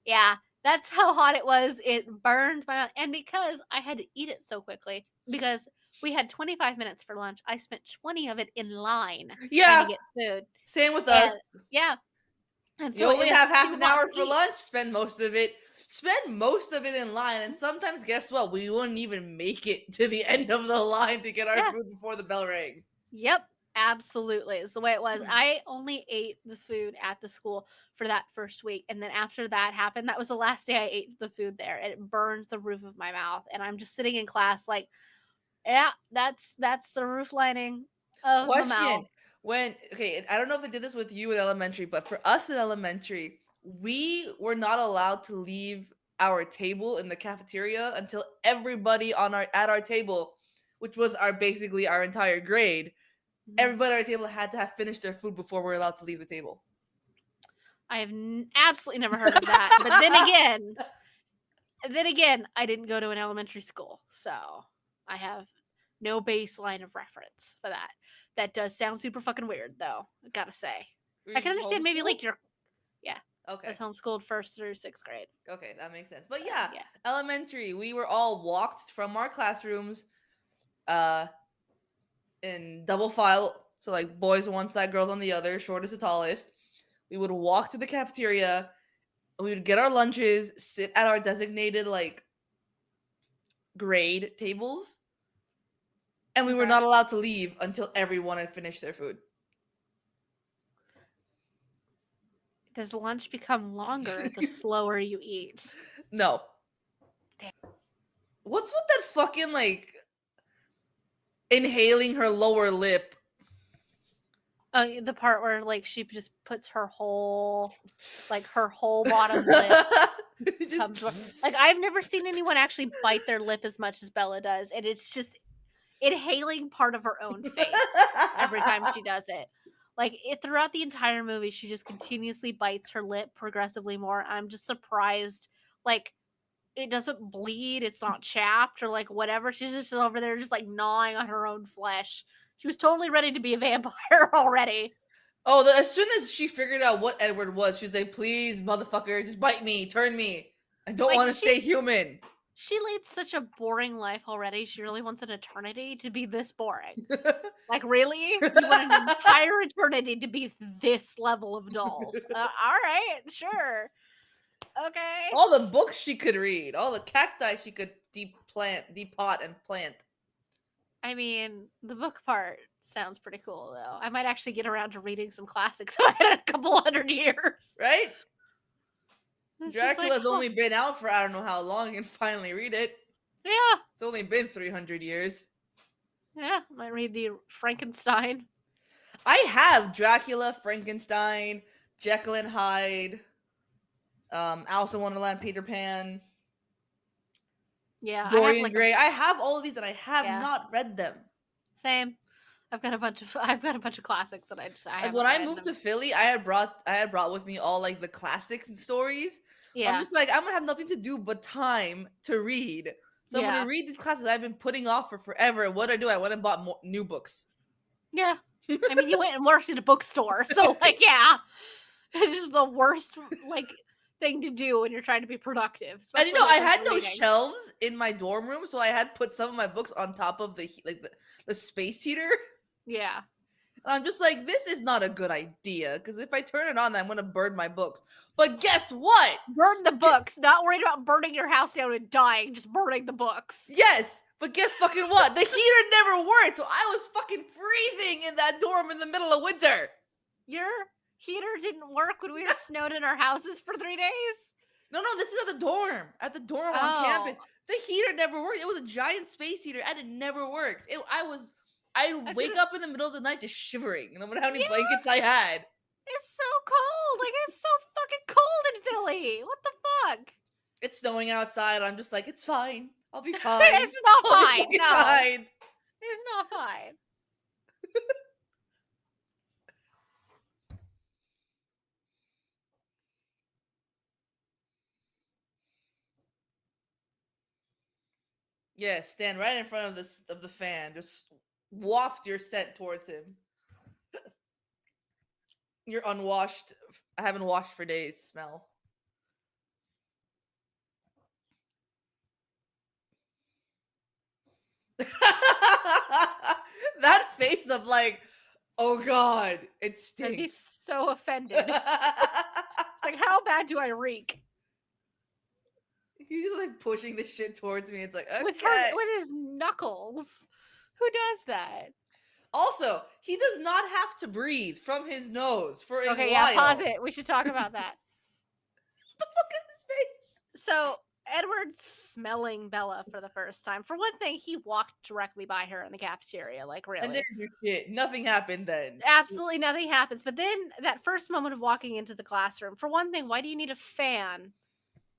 Yeah, that's how hot it was. It burned my mouth. And because I had to eat it so quickly, because we had 25 minutes for lunch, I spent 20 of it in line trying to Yeah, get food. same with And us. yeah, and You so it only was have half 2 an blocks hour to for eat. lunch. Spend most of it in line, and sometimes guess what? We wouldn't even make it to the end of the line to get our Yeah. food before the bell rang. Yep, Absolutely. It's the way it was. I only ate the food at the school for that first week. And then after that happened, that was the last day I ate the food there. And it burned the roof of my mouth. And I'm just sitting in class like, yeah, that's the roof lining of my mouth. Question. I don't know if they did this with you in elementary, but for us in elementary, we were not allowed to leave our table in the cafeteria until everybody on our table, which was basically our entire grade, Mhm. everybody at our table had to have finished their food before we're allowed to leave the table. I have absolutely never heard of that. But then again, I didn't go to an elementary school, so I have no baseline of reference for that. That does sound super fucking weird, though. I gotta say, Were I you can understand maybe like homeschooled? your I Okay. was homeschooled 1st through 6th grade. Okay, that makes sense. But So, yeah, yeah. elementary, we were all walked from our classrooms uh in double file, so like boys on one side, girls on the other, shortest to tallest. We would walk to the cafeteria, we would get our lunches, sit at our designated like grade tables, and we were Okay. not allowed to leave until everyone had finished their food. Does lunch become longer the slower you eat? No. Damn. What's with that fucking like inhaling her lower lip? The part where like she just puts her whole bottom lip comes like I've never seen anyone actually bite their lip as much as Bella does, and it's just inhaling part of her own face every time she does it. Like throughout the entire movie, she just continuously bites her lip progressively more. I'm just surprised, like it doesn't bleed, it's not chapped or like whatever. She's just over there, just like gnawing on her own flesh. She was totally ready to be a vampire already. Oh, as soon as she figured out what Edward was, she's like, "Please, motherfucker, just bite me, turn me. I don't Like want to stay human." she leads such a boring life already. She really wants an eternity to be this boring. Like, really? You want an entire eternity to be this level of dull? All right, sure. Okay. All the books she could read, all the cacti she could depot and plant. I mean, the book part sounds pretty cool, though. I might actually get around to reading some classics in a couple 100 years. Right? It's just like, Dracula's only been out for I don't know how long and finally read it. yeah, It's only been 300 years. yeah. Might read the Frankenstein. I have Dracula, Frankenstein, Jekyll and Hyde, Alice in Wonderland, Peter Pan, Yeah, I have Dorian like Gray. I have all of these and I have yeah, not read them. same. I've got a bunch of classics that I Like haven't when I read. moved to Philly, I had brought with me all like the classics and stories. I'm Yeah, just like I'm gonna have nothing to do but time to read. So I'm yeah, gonna read these classics I've been putting off for forever. And what did I do? I went and bought more new books. yeah. I mean, you went and worked at a bookstore, so like, yeah, it's just the worst like thing to do when you're trying to be productive, And especially I when it comes had to no reading. shelves in my dorm room, so I had put some of my books on top of the space heater. Yeah, And I'm just like, this is not a good idea because if I turn it on, I'm gonna burn my books. But guess what? burn the books. Not worried about burning your house down and dying, just burning the books. Yes, but guess fucking what? The heater never worked, so I was fucking freezing in that dorm in the middle of winter. Your heater didn't work when we were snowed in our houses for 3 days. No, this is at the dorm. At the dorm on campus. The heater never worked. It was a giant space heater and it never worked. I'd wake up in the middle of the night just shivering, no matter how many blankets I had. It's so cold. Like it's so fucking cold in Philly. What the fuck? It's snowing outside. I'm just like, it's fine. I'll be fine. It's not I'll be fine. fucking No, fine. it's not fine. Yeah, stand right in front of the fan. Just waft your scent towards him. Your unwashed, I haven't washed for days smell. That face of like, oh god, it I'd be stinks. so offended. Like, how bad do I reek? He's like pushing the shit towards me. It's like, okay. With his knuckles. Who does that? Also, he does not have to breathe from his nose for a Okay, while. yeah, pause it. We should talk about that. What the fuck is his face? So Edward smelling Bella for the first time. For one thing, he walked directly by her in the cafeteria. Like, And really? there's your shit. Nothing happened then. Absolutely nothing happens. But then that first moment of walking into the classroom, for one thing, why do you need a fan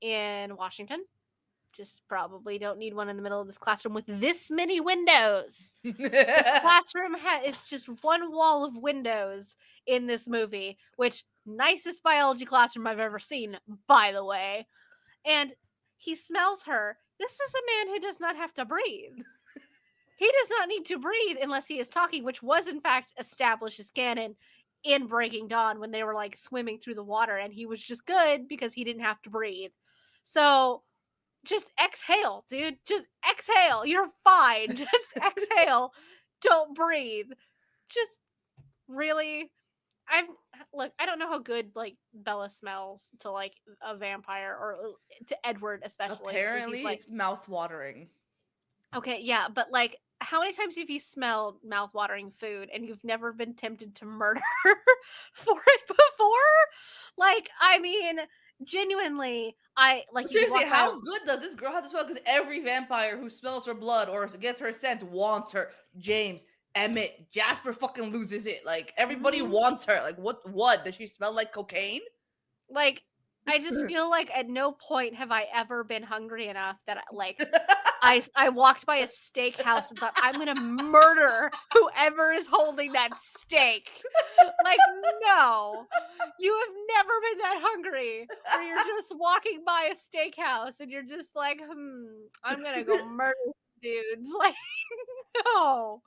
in Washington? Just probably don't need one in the middle of this classroom with this many windows. This classroom is just one wall of windows in this movie, which nicest biology classroom I've ever seen, by the way. And he smells her. This is a man who does not have to breathe. He does not need to breathe unless he is talking, which was in fact established as canon in Breaking Dawn when they were like swimming through the water, and he was just good because he didn't have to breathe. So just exhale, dude. Just exhale. You're fine. Just exhale. Don't breathe. Just really. I don't know how good like Bella smells to like a vampire or to Edward especially. Apparently, Like, it's mouth-watering. okay, yeah, but like how many times have you smelled mouth-watering food and you've never been tempted to murder for it before? Like, I mean, genuinely, I like you could Seriously, walk by. how good does this girl have to smell? Because every vampire who smells her blood or gets her scent wants her. James, Emmett, Jasper fucking loses it. Like, everybody Mhm. wants her. Like, what? Does she smell like cocaine? Like, I just feel like at no point have I ever been hungry enough that like I walked by a steakhouse and thought I'm gonna murder whoever is holding that steak. Like, no, you have never been that hungry where you're just walking by a steakhouse and you're just like, I'm gonna go murder dudes. Like, no,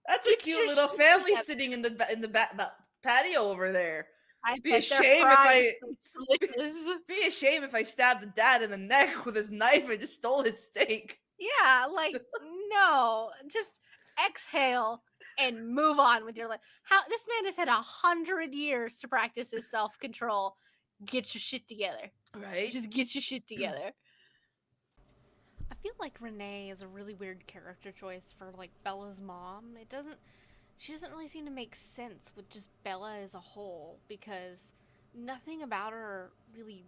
That's a get cute your little shit family together. sitting in the patio over there. I Be a bet their shame if fries I are delicious. be a shame if I stabbed the dad in the neck with his knife and just stole his steak. Yeah, like no, just exhale and move on with your life. How this man has had 100 years to practice his self control. Get your shit together. Right? Just get your shit together. I feel like Renee is a really weird character choice for like Bella's mom. She doesn't really seem to make sense with just Bella as a whole because nothing about her really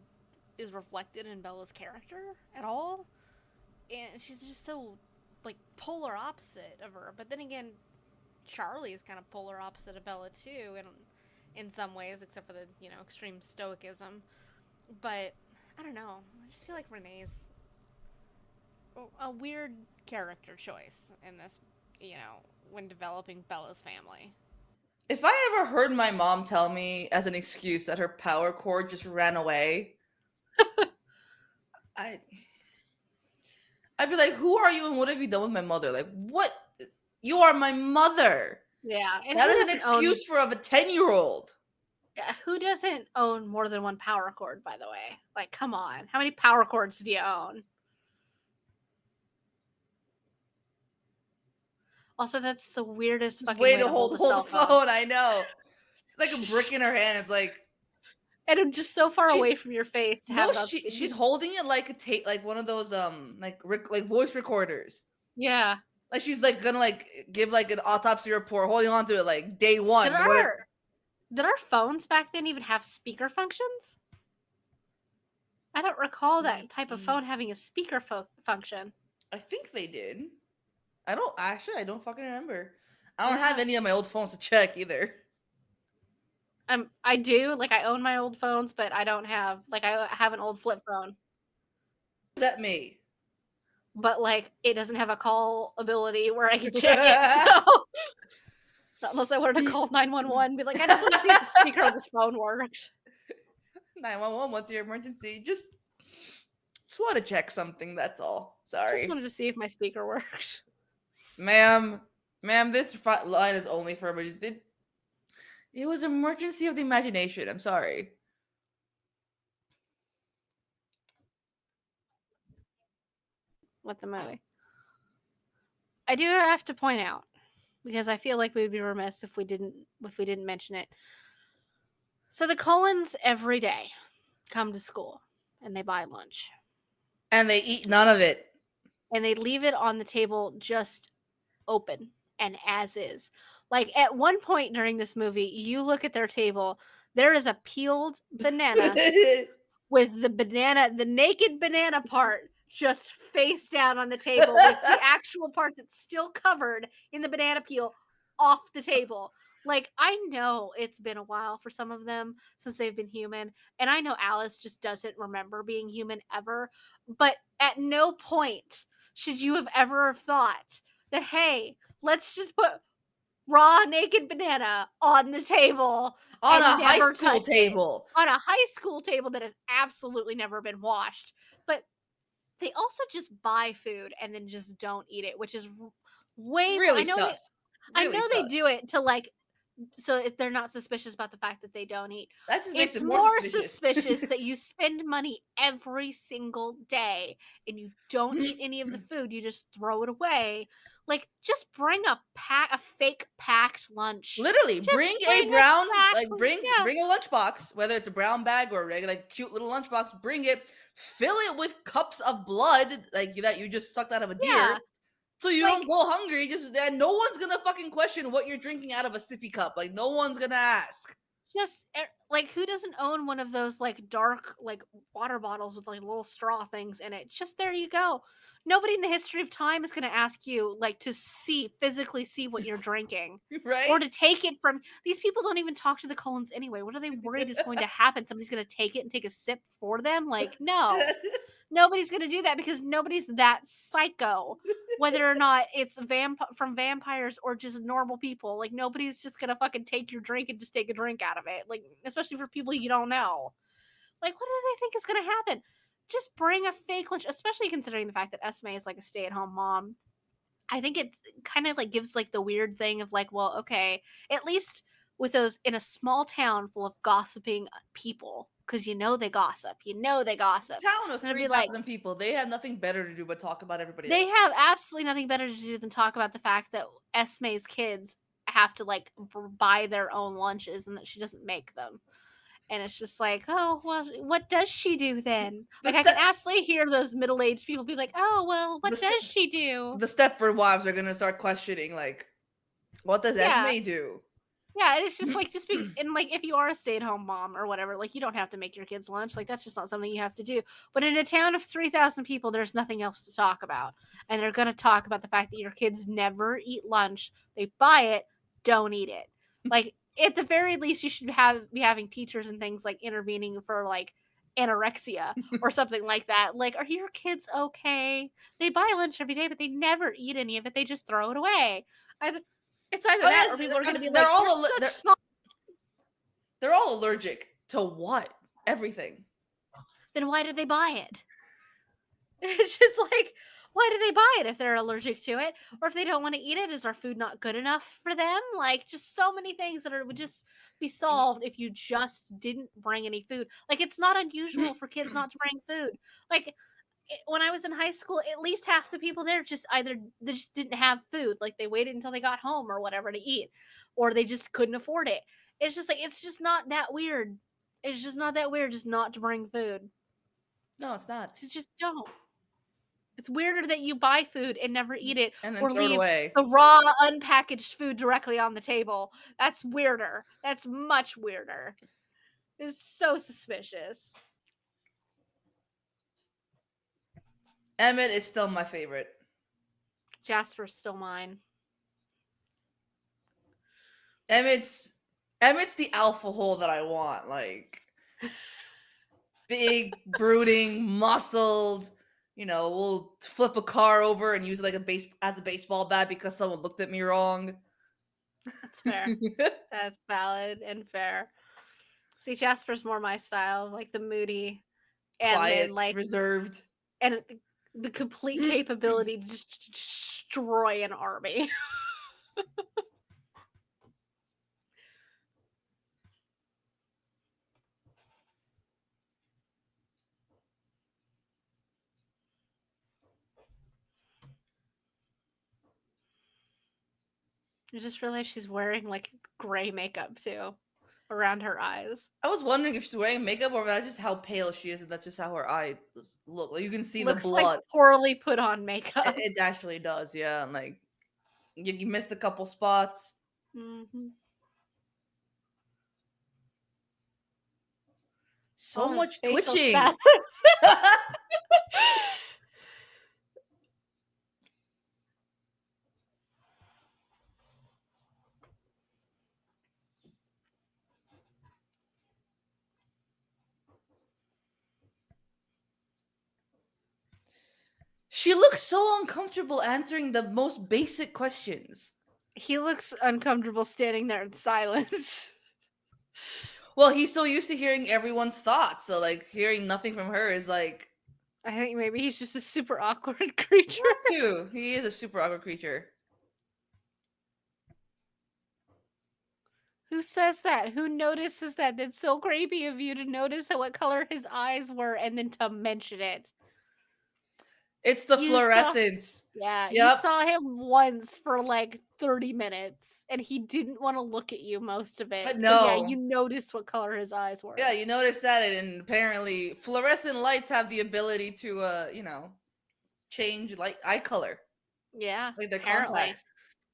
is reflected in Bella's character at all. And she's just so like polar opposite of her. But then again, Charlie is kind of polar opposite of Bella too, in some ways, except for the extreme stoicism. But I don't know. I just feel like Renee's a weird character choice in this. When developing Bella's family. If I ever heard my mom tell me as an excuse that her power cord just ran away, I I'd be like, "Who are you and what have you done with my mother?" Like, "What? You are my mother." Yeah, and That who is an doesn't own? excuse for a 10-year-old. Yeah, who doesn't own more than one power cord? By the way, like, come on, how many power cords do you own? Also, that's the weirdest Just fucking way way to to hold a hold cell the phone. phone. I know. It's like a brick in her hand. It's like And I'm just so far she's away from your face to no, have those. she's holding it like a tape, like one of those like voice recorders. Yeah. Like she's like gonna like give like an autopsy report, holding on to it like day Did one. our phones back then even have speaker functions? I don't recall that type of phone having a speaker function. I think they did. I don't fucking remember. I don't have Yeah. any of my old phones to check either. I do, like, I own my old phones, but I don't have, like, I have an old flip phone, Is that me? but like it doesn't have a call ability where I can check it. So unless I wanted to call 911, be like, I just want to see if the speaker on this phone works. 911, what's your emergency? Just want to check something, that's all. Just Sorry. wanted to see if my speaker works. Ma'am, this line is only for emergency. It was emergency of the imagination. I'm sorry. With the movie, I do have to point out, because I feel like we'd be remiss if we didn't mention it. So the Cullens every day come to school and they buy lunch And they eat none of it. and they leave it on the table just open and as is. Like, at one point during this movie, you look at their table, there is a peeled banana with the naked banana part just face down on the table with the actual part that's still covered in the banana peel off the table. Like, I know it's been a while for some of them since they've been human, and I know Alice just doesn't remember being human ever, but at no point should you have ever have thought that, "Hey, let's just put raw naked banana on the table On and a high never school touch it." table. On a high school table that has absolutely never been washed. But they also just buy food and then just don't eat it, which is way more. Really sus. I know Really they sus. do it to like so if they're not suspicious about the fact that they don't eat. That just makes It's it more more suspicious. suspicious that you spend money every single day and you don't eat any of the food, you just throw it away. Like, just bring a fake packed lunch. Literally, Just bring a bring a brown, pack. like Yeah, bring a lunchbox, whether it's a brown bag or a regular, like cute little lunchbox. Bring it, fill it with cups of blood, like that you just sucked out of a deer, yeah. so you Like, don't go hungry. Just and no one's gonna fucking question what you're drinking out of a sippy cup. Like no one's gonna ask. like, who doesn't own one of those, like, dark, like, water bottles with, like, little straw things in it? Just there you go. Nobody in the history of time is gonna ask you, like, to physically see what you're drinking or Right? to take it from these people don't even talk to the Cullens anyway. What are they worried is going to happen? Somebody's gonna take it and take a sip for them? Like, no. Nobody's gonna do that because nobody's that psycho. Whether or not it's from vampires or just normal people, like nobody's just gonna fucking take your drink and just take a drink out of it. Like, especially for people you don't know. Like, what do they think is gonna happen? Just bring a fake lunch, especially considering the fact that Esme is like a stay-at-home mom. I think it kind of like gives like the weird thing of like, well, okay, at least with those in a small town full of gossiping people, because you know they gossip. Town of And it'd be like, 3,000 people. They have nothing better to do but talk about everybody they else. have absolutely nothing better to do than talk about the fact that Esme's kids have to like buy their own lunches and that she doesn't make them. And it's just like, oh, well, what does she do then? The Like, I can step, absolutely hear those middle aged people be like, oh, well, the what step, does she do? the Stepford wives are gonna start questioning, like, what does Yeah. Esme do? Yeah, and it's just like just be and like if you are a stay-at-home mom or whatever, like you don't have to make your kids lunch. Like that's just not something you have to do. But in a town of 3,000 people, there's nothing else to talk about. And they're going to talk about the fact that your kids never eat lunch. They buy it, don't eat it. Like at the very least you should be having teachers and things like intervening for like anorexia or something like that. Like, are your kids okay? They buy lunch every day, but they never eat any of it. They just throw it away. It's either Oh that yes, or people are going to be they're like, "You're all such smart." they're all allergic to what? Everything. Then why did they buy it? It's just like, why did they buy it if they're allergic to it, or if they don't want to eat it? Is our food not good enough for them? Like, just so many things that would just be solved if you just didn't bring any food. Like, it's not unusual for kids not to bring food. Like, when I was in high school, at least half the people there just either they just didn't have food, like they waited until they got home or whatever to eat, or they just couldn't afford it. It's just like it's just not that weird. It's just not that weird just not to bring food. No, it's not. Just don't. It's weirder that you buy food and never eat it And then or throw it leave away. the raw unpackaged food directly on the table. That's weirder. That's much weirder. It's so suspicious. Emmett is still my favorite. Jasper's still mine. Emmett's the alpha hole that I want. Like big, brooding, muscled. You know, we'll flip a car over and use it like as a baseball bat because someone looked at me wrong. That's fair. That's valid and fair. See, Jasper's more my style, like the moody and Quiet, then like reserved. and the complete capability to just destroy an army. I just realized she's wearing like gray makeup too around her eyes. I was wondering if she's wearing makeup or that's just how pale she is, and that's just how her eyes look. Like you can see the Looks like blood. poorly put on makeup. It actually does, yeah. And like you missed a couple spots. Mm-hmm. So Oh, his much facial twitching. spasms. She looks so uncomfortable answering the most basic questions. He looks uncomfortable standing there in silence. Well, he's so used to hearing everyone's thoughts, so like hearing nothing from her is like I think maybe he's just a super awkward creature. that too. He is a super awkward creature. Who says that? Who notices that? That's so creepy of you to notice what color his eyes were and then to mention it. It's the You saw fluorescence. Yeah, you Yep. saw him once for like 30 minutes and he didn't want to look at you most of it. So yeah, you No. noticed what color his eyes Yeah, were. you notice that, and apparently fluorescent lights have the ability to, change like eye color, Yeah, like their apparently. contacts.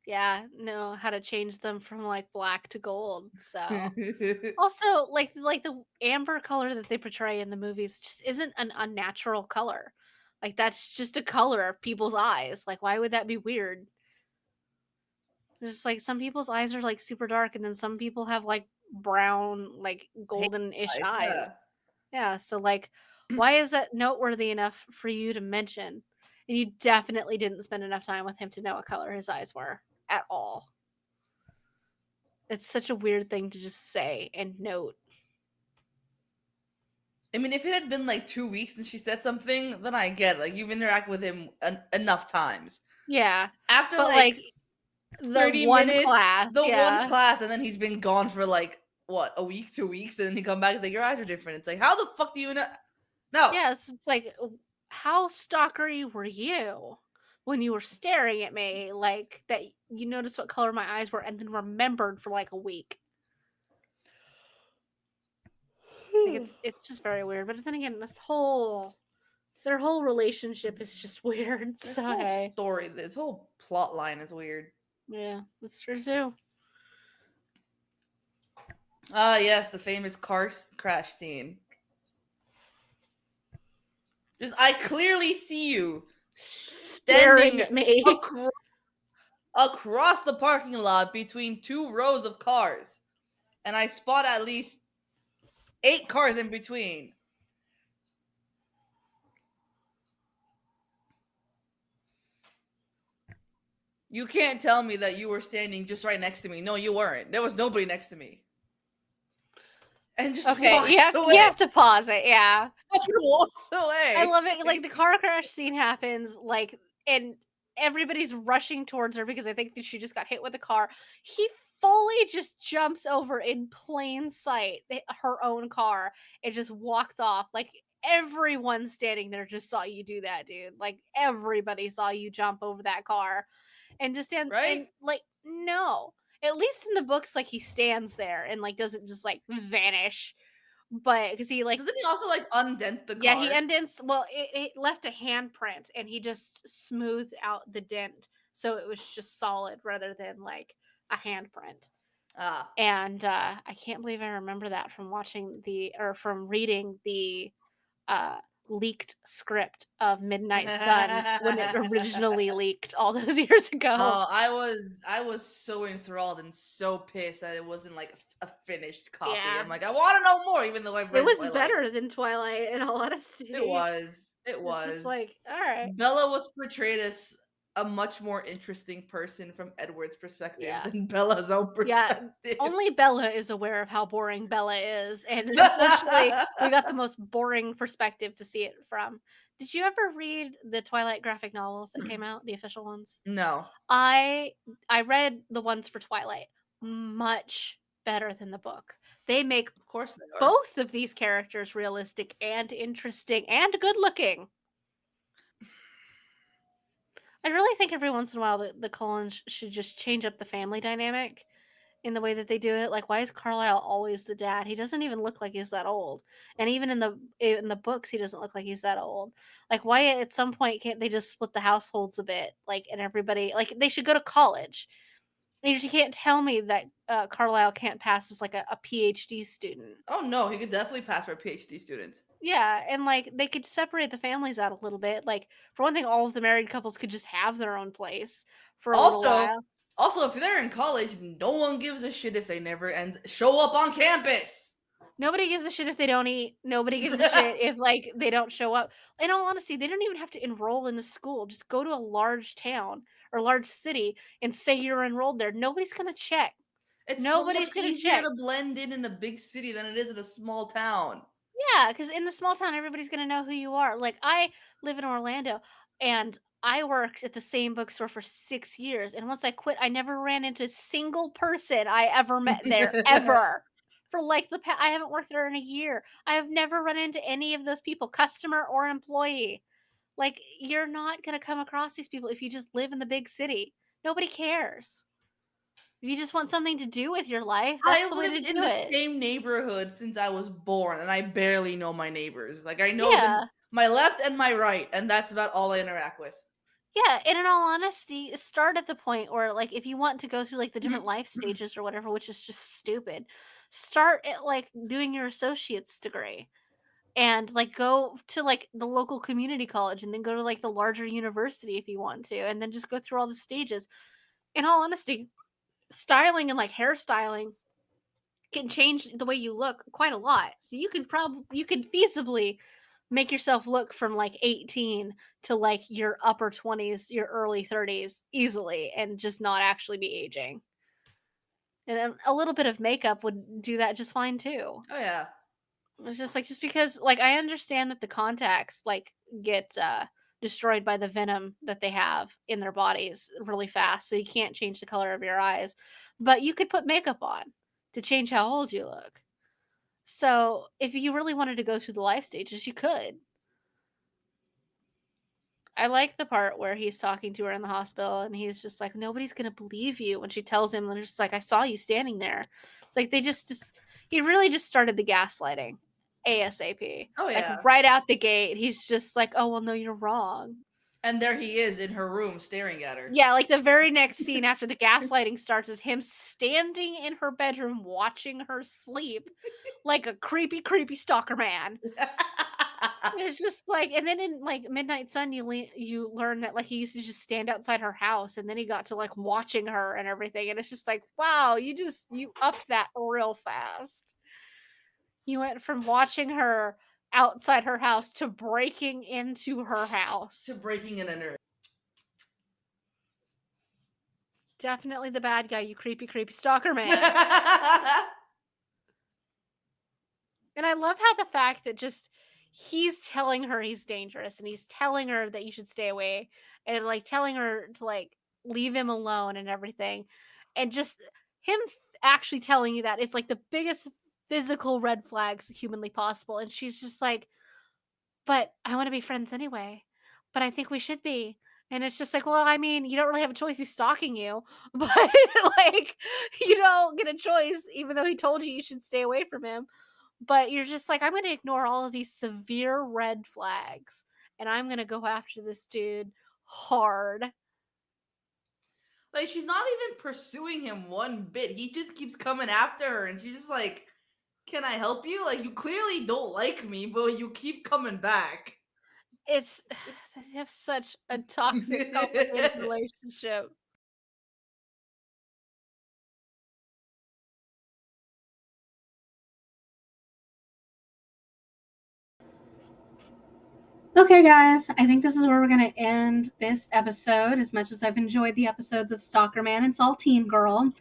Yeah, know how to change them from like black to gold. So also like the amber color that they portray in the movies just isn't an unnatural color. Like that's just a color of people's eyes. Like why would that be weird? Just like some people's eyes are like super dark and then some people have like brown, like Hazel golden-ish eyes, eyes. yeah. Yeah, so like why is that noteworthy enough for you to mention? And you definitely didn't spend enough time with him to know what color his eyes were at all. It's such a weird thing to just say and note. I mean, if it had been like 2 weeks and she said something, then I get it. Like you've interacted with him enough times. Yeah. After But like like the 30 one minutes, class, the one yeah. class, and then he's been gone for like what, a week, 2 weeks, and then he come back and like your eyes are different. It's like, how the fuck do you know? No. Yes, it's like how stalkery were you when you were staring at me like that you noticed what color my eyes were and then remembered for like a week. Like it's just very weird. But then again, their whole relationship is just weird. This So whole hey. story, this whole plot line is weird. Yeah, that's true too. Ah, yes, the famous crash scene. Just, I clearly see you Staring standing at me. across the parking lot between two rows of cars, and I spot at least 8 cars in between. You can't tell me that you were standing just right next to me. No, you weren't. There was nobody next to me. And just Okay, walks you away. have to pause it, yeah. Fucking walks I away. love it. Like the car crash scene happens, like, and everybody's rushing towards her because I think that she just got hit with a car. He fully just jumps over in plain sight her own car and just walks off. Like everyone standing there just saw you do that, dude. Like everybody saw you jump over that car and just stand Right? and like no. At least in the books, like he stands there and like doesn't just like vanish. But because he like Doesn't he also like undent the yeah, he car? indents well, it left a handprint and he just smoothed out the dent so it was just solid rather than like a handprint. Ah. And I can't believe I remember that from watching the or from reading the uh leaked script of Midnight Sun when it originally leaked all those years ago. Oh, I was so enthralled and so pissed that it wasn't like a finished copy. Yeah. I'm like, I want to know more, even though I've It read was Twilight. better than Twilight in all It honesty. was. It It's just was. like, all right. Bella was portrayed as a much more interesting person from Edward's perspective Yeah. than Bella's own Yeah, perspective. only Bella is aware of how boring Bella is, and unfortunately, we got the most boring perspective to see it from. Did you ever read the Twilight graphic novels that came out, the official ones? No, I I read the ones for Twilight. Much better than the book. They make of course they are. both of these characters realistic and interesting and good looking. I really think every once in a while the Cullens should just change up the family dynamic in the way that they do it. Like, why is Carlisle always the dad? He doesn't even look like he's that old. And even in the books, he doesn't look like he's that old. Like, why at some point can't they just split the households a bit? Like, and everybody like they should go to college. And you can't tell me that Carlisle can't pass as like a PhD student. Oh no, he could definitely pass for a PhD student. Yeah, and like they could separate the families out a little bit. Like for one thing, all of the married couples could just have their own place for a little Also, while. also, if they're in college, no one gives a shit if they never and show up on campus. Nobody gives a shit if they don't eat. Nobody gives a shit if like they don't show up. In all honesty, they don't even have to enroll in a school. Just go to a large town or large city and say you're enrolled there. Nobody's gonna check. It's so much Nobody's gonna easier check. to blend in a big city than it is in a small town. Yeah, because in the small town, everybody's gonna know who you are. Like, I live in Orlando, and I worked at the same bookstore for 6 years, and once I quit, I never ran into a single person I ever met there, ever. For, like, I haven't worked there in a year. I have never run into any of those people, customer or employee. Like, you're not gonna come across these people if you just live in the big city. Nobody cares. If you just want something to do with your life, that's I the way to lived in do the it. same neighborhood since I was born, and I barely know my neighbors. Like I know them, Yeah. my left and my right, and that's about all I interact with. Yeah, and in all honesty, start at the point where, like, if you want to go through, like, the different life stages or whatever, which is just stupid, start at, like, doing your associate's degree and, like, go to, like, the local community college and then go to, like, the larger university if you want to, and then just go through all the stages. In all honesty, styling and, like, hairstyling can change the way you look quite a lot. So you could feasibly make yourself look from like 18 to like your upper 20s, your early 30s easily and just not actually be aging. And a little bit of makeup would do that just fine too. Oh yeah. It's just like just because like I understand that the contacts like get destroyed by the venom that they have in their bodies really fast, so you can't change the color of your eyes. But you could put makeup on to change how old you look. So, if you really wanted to go through the life stages, you could. I like the part where he's talking to her in the hospital and he's just like, "Nobody's gonna believe you," when she tells him, and it's just like, "I saw you standing there." It's like they just he really just started the gaslighting ASAP. Oh Like, yeah. right out the gate, he's just like, "Oh, well, no, you're wrong." And there he is in her room staring at her. Yeah, like, the very next scene after the gaslighting starts is him standing in her bedroom watching her sleep like a creepy, creepy stalker man. It's just like and then in, like, Midnight Sun, you learn that, like, he used to just stand outside her house, and then he got to, like, watching her and everything, and it's just like, wow, you upped that real fast. You went from watching her outside her house to breaking into her To house. breaking in a nurse. Definitely the bad guy, you creepy, creepy stalker man. And I love how the fact that just he's telling her he's dangerous and he's telling her that you should stay away and like telling her to like leave him alone and everything. And just him actually telling you that is like the biggest physical red flags humanly possible. And she's just like, but I want to be friends anyway. But I think we should be. And it's just like, well, I mean, you don't really have a choice. He's stalking you, but like, you don't get a choice, even though he told you should stay away from him. But you're just like, "I'm gonna ignore all of these severe red flags, and I'm gonna go after this dude hard." Like she's not even pursuing him one bit. He just keeps coming after her, and she's just like, "Can I help you? Like you clearly don't like me, but you keep coming back." It's they have such a toxic, complicated relationship. Okay, guys, I think this is where we're going to end this episode. As much as I've enjoyed the episodes of Stalker Man and Saltine Girl,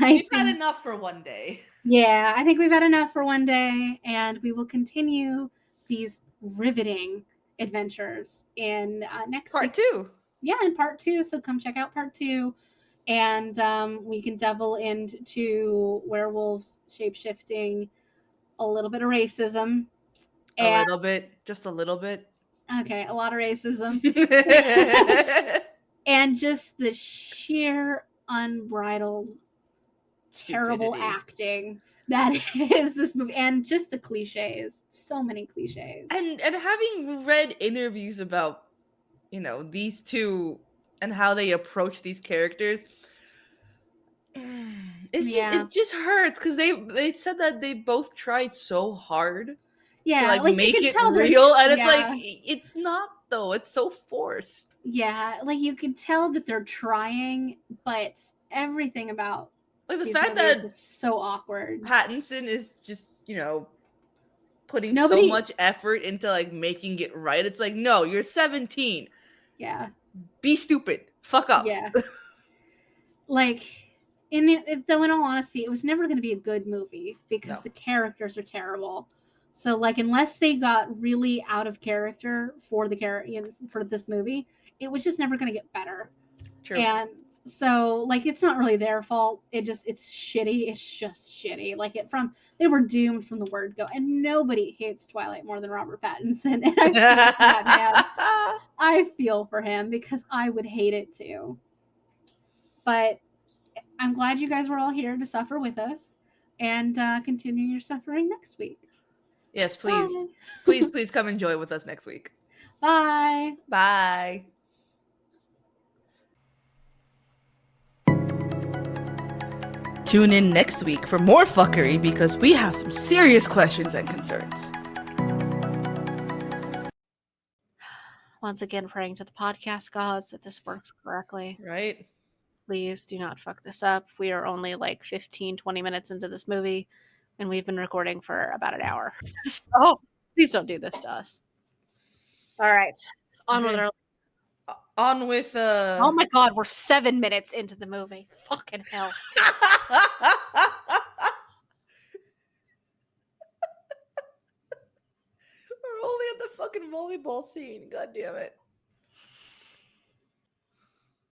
We've had enough for one day. yeah, I think we've had enough for one day, and we will continue these riveting adventures in next Part week. two. Yeah, in part 2. So come check out part 2, and we can delve into werewolves, shapeshifting, a little bit of racism, A and little bit, just a little bit. okay, a lot of racism, and just the sheer unbridled terrible Stupidity. acting that is this movie, and just the cliches, so many cliches. And having read interviews about, these two and how they approach these characters, Yeah. It just hurts because they said that they both tried so hard to Yeah, like like you make can it tell they're real, and it's like yeah. it's not though. It's so forced. Yeah, like you can tell that they're trying, but everything about Like the these fact movies that is so awkward. Pattinson is just putting so Nobody much effort into like making it right. It's like no, you're 17. yeah. Be stupid. Fuck up. Yeah. Like though in all honesty, it was never going to be a good movie because No, the characters are terrible. So like unless they got really out of character for for this movie, it was just never going to get better. true. And so like it's not really their fault. It's shitty. It's just shitty. Like they were doomed from the word go. And nobody hates Twilight more than Robert Pattinson. And I feel for that man. I feel for him because I would hate it too. But I'm glad you guys were all here to suffer with us and continue your suffering next week. Yes, please. Bye. Please come enjoy with us next week. Bye. Bye. Tune in next week for more fuckery because we have some serious questions and concerns. Once again, praying to the podcast gods that this works correctly. Right? Please do not fuck this up. We are only like 15-20 minutes into this movie, and we've been recording for about an hour. So please don't do this to us. All right. On with Okay. our. On with Oh my god, we're 7 minutes into the movie. Fucking hell. We're only at the fucking volleyball scene. God damn it.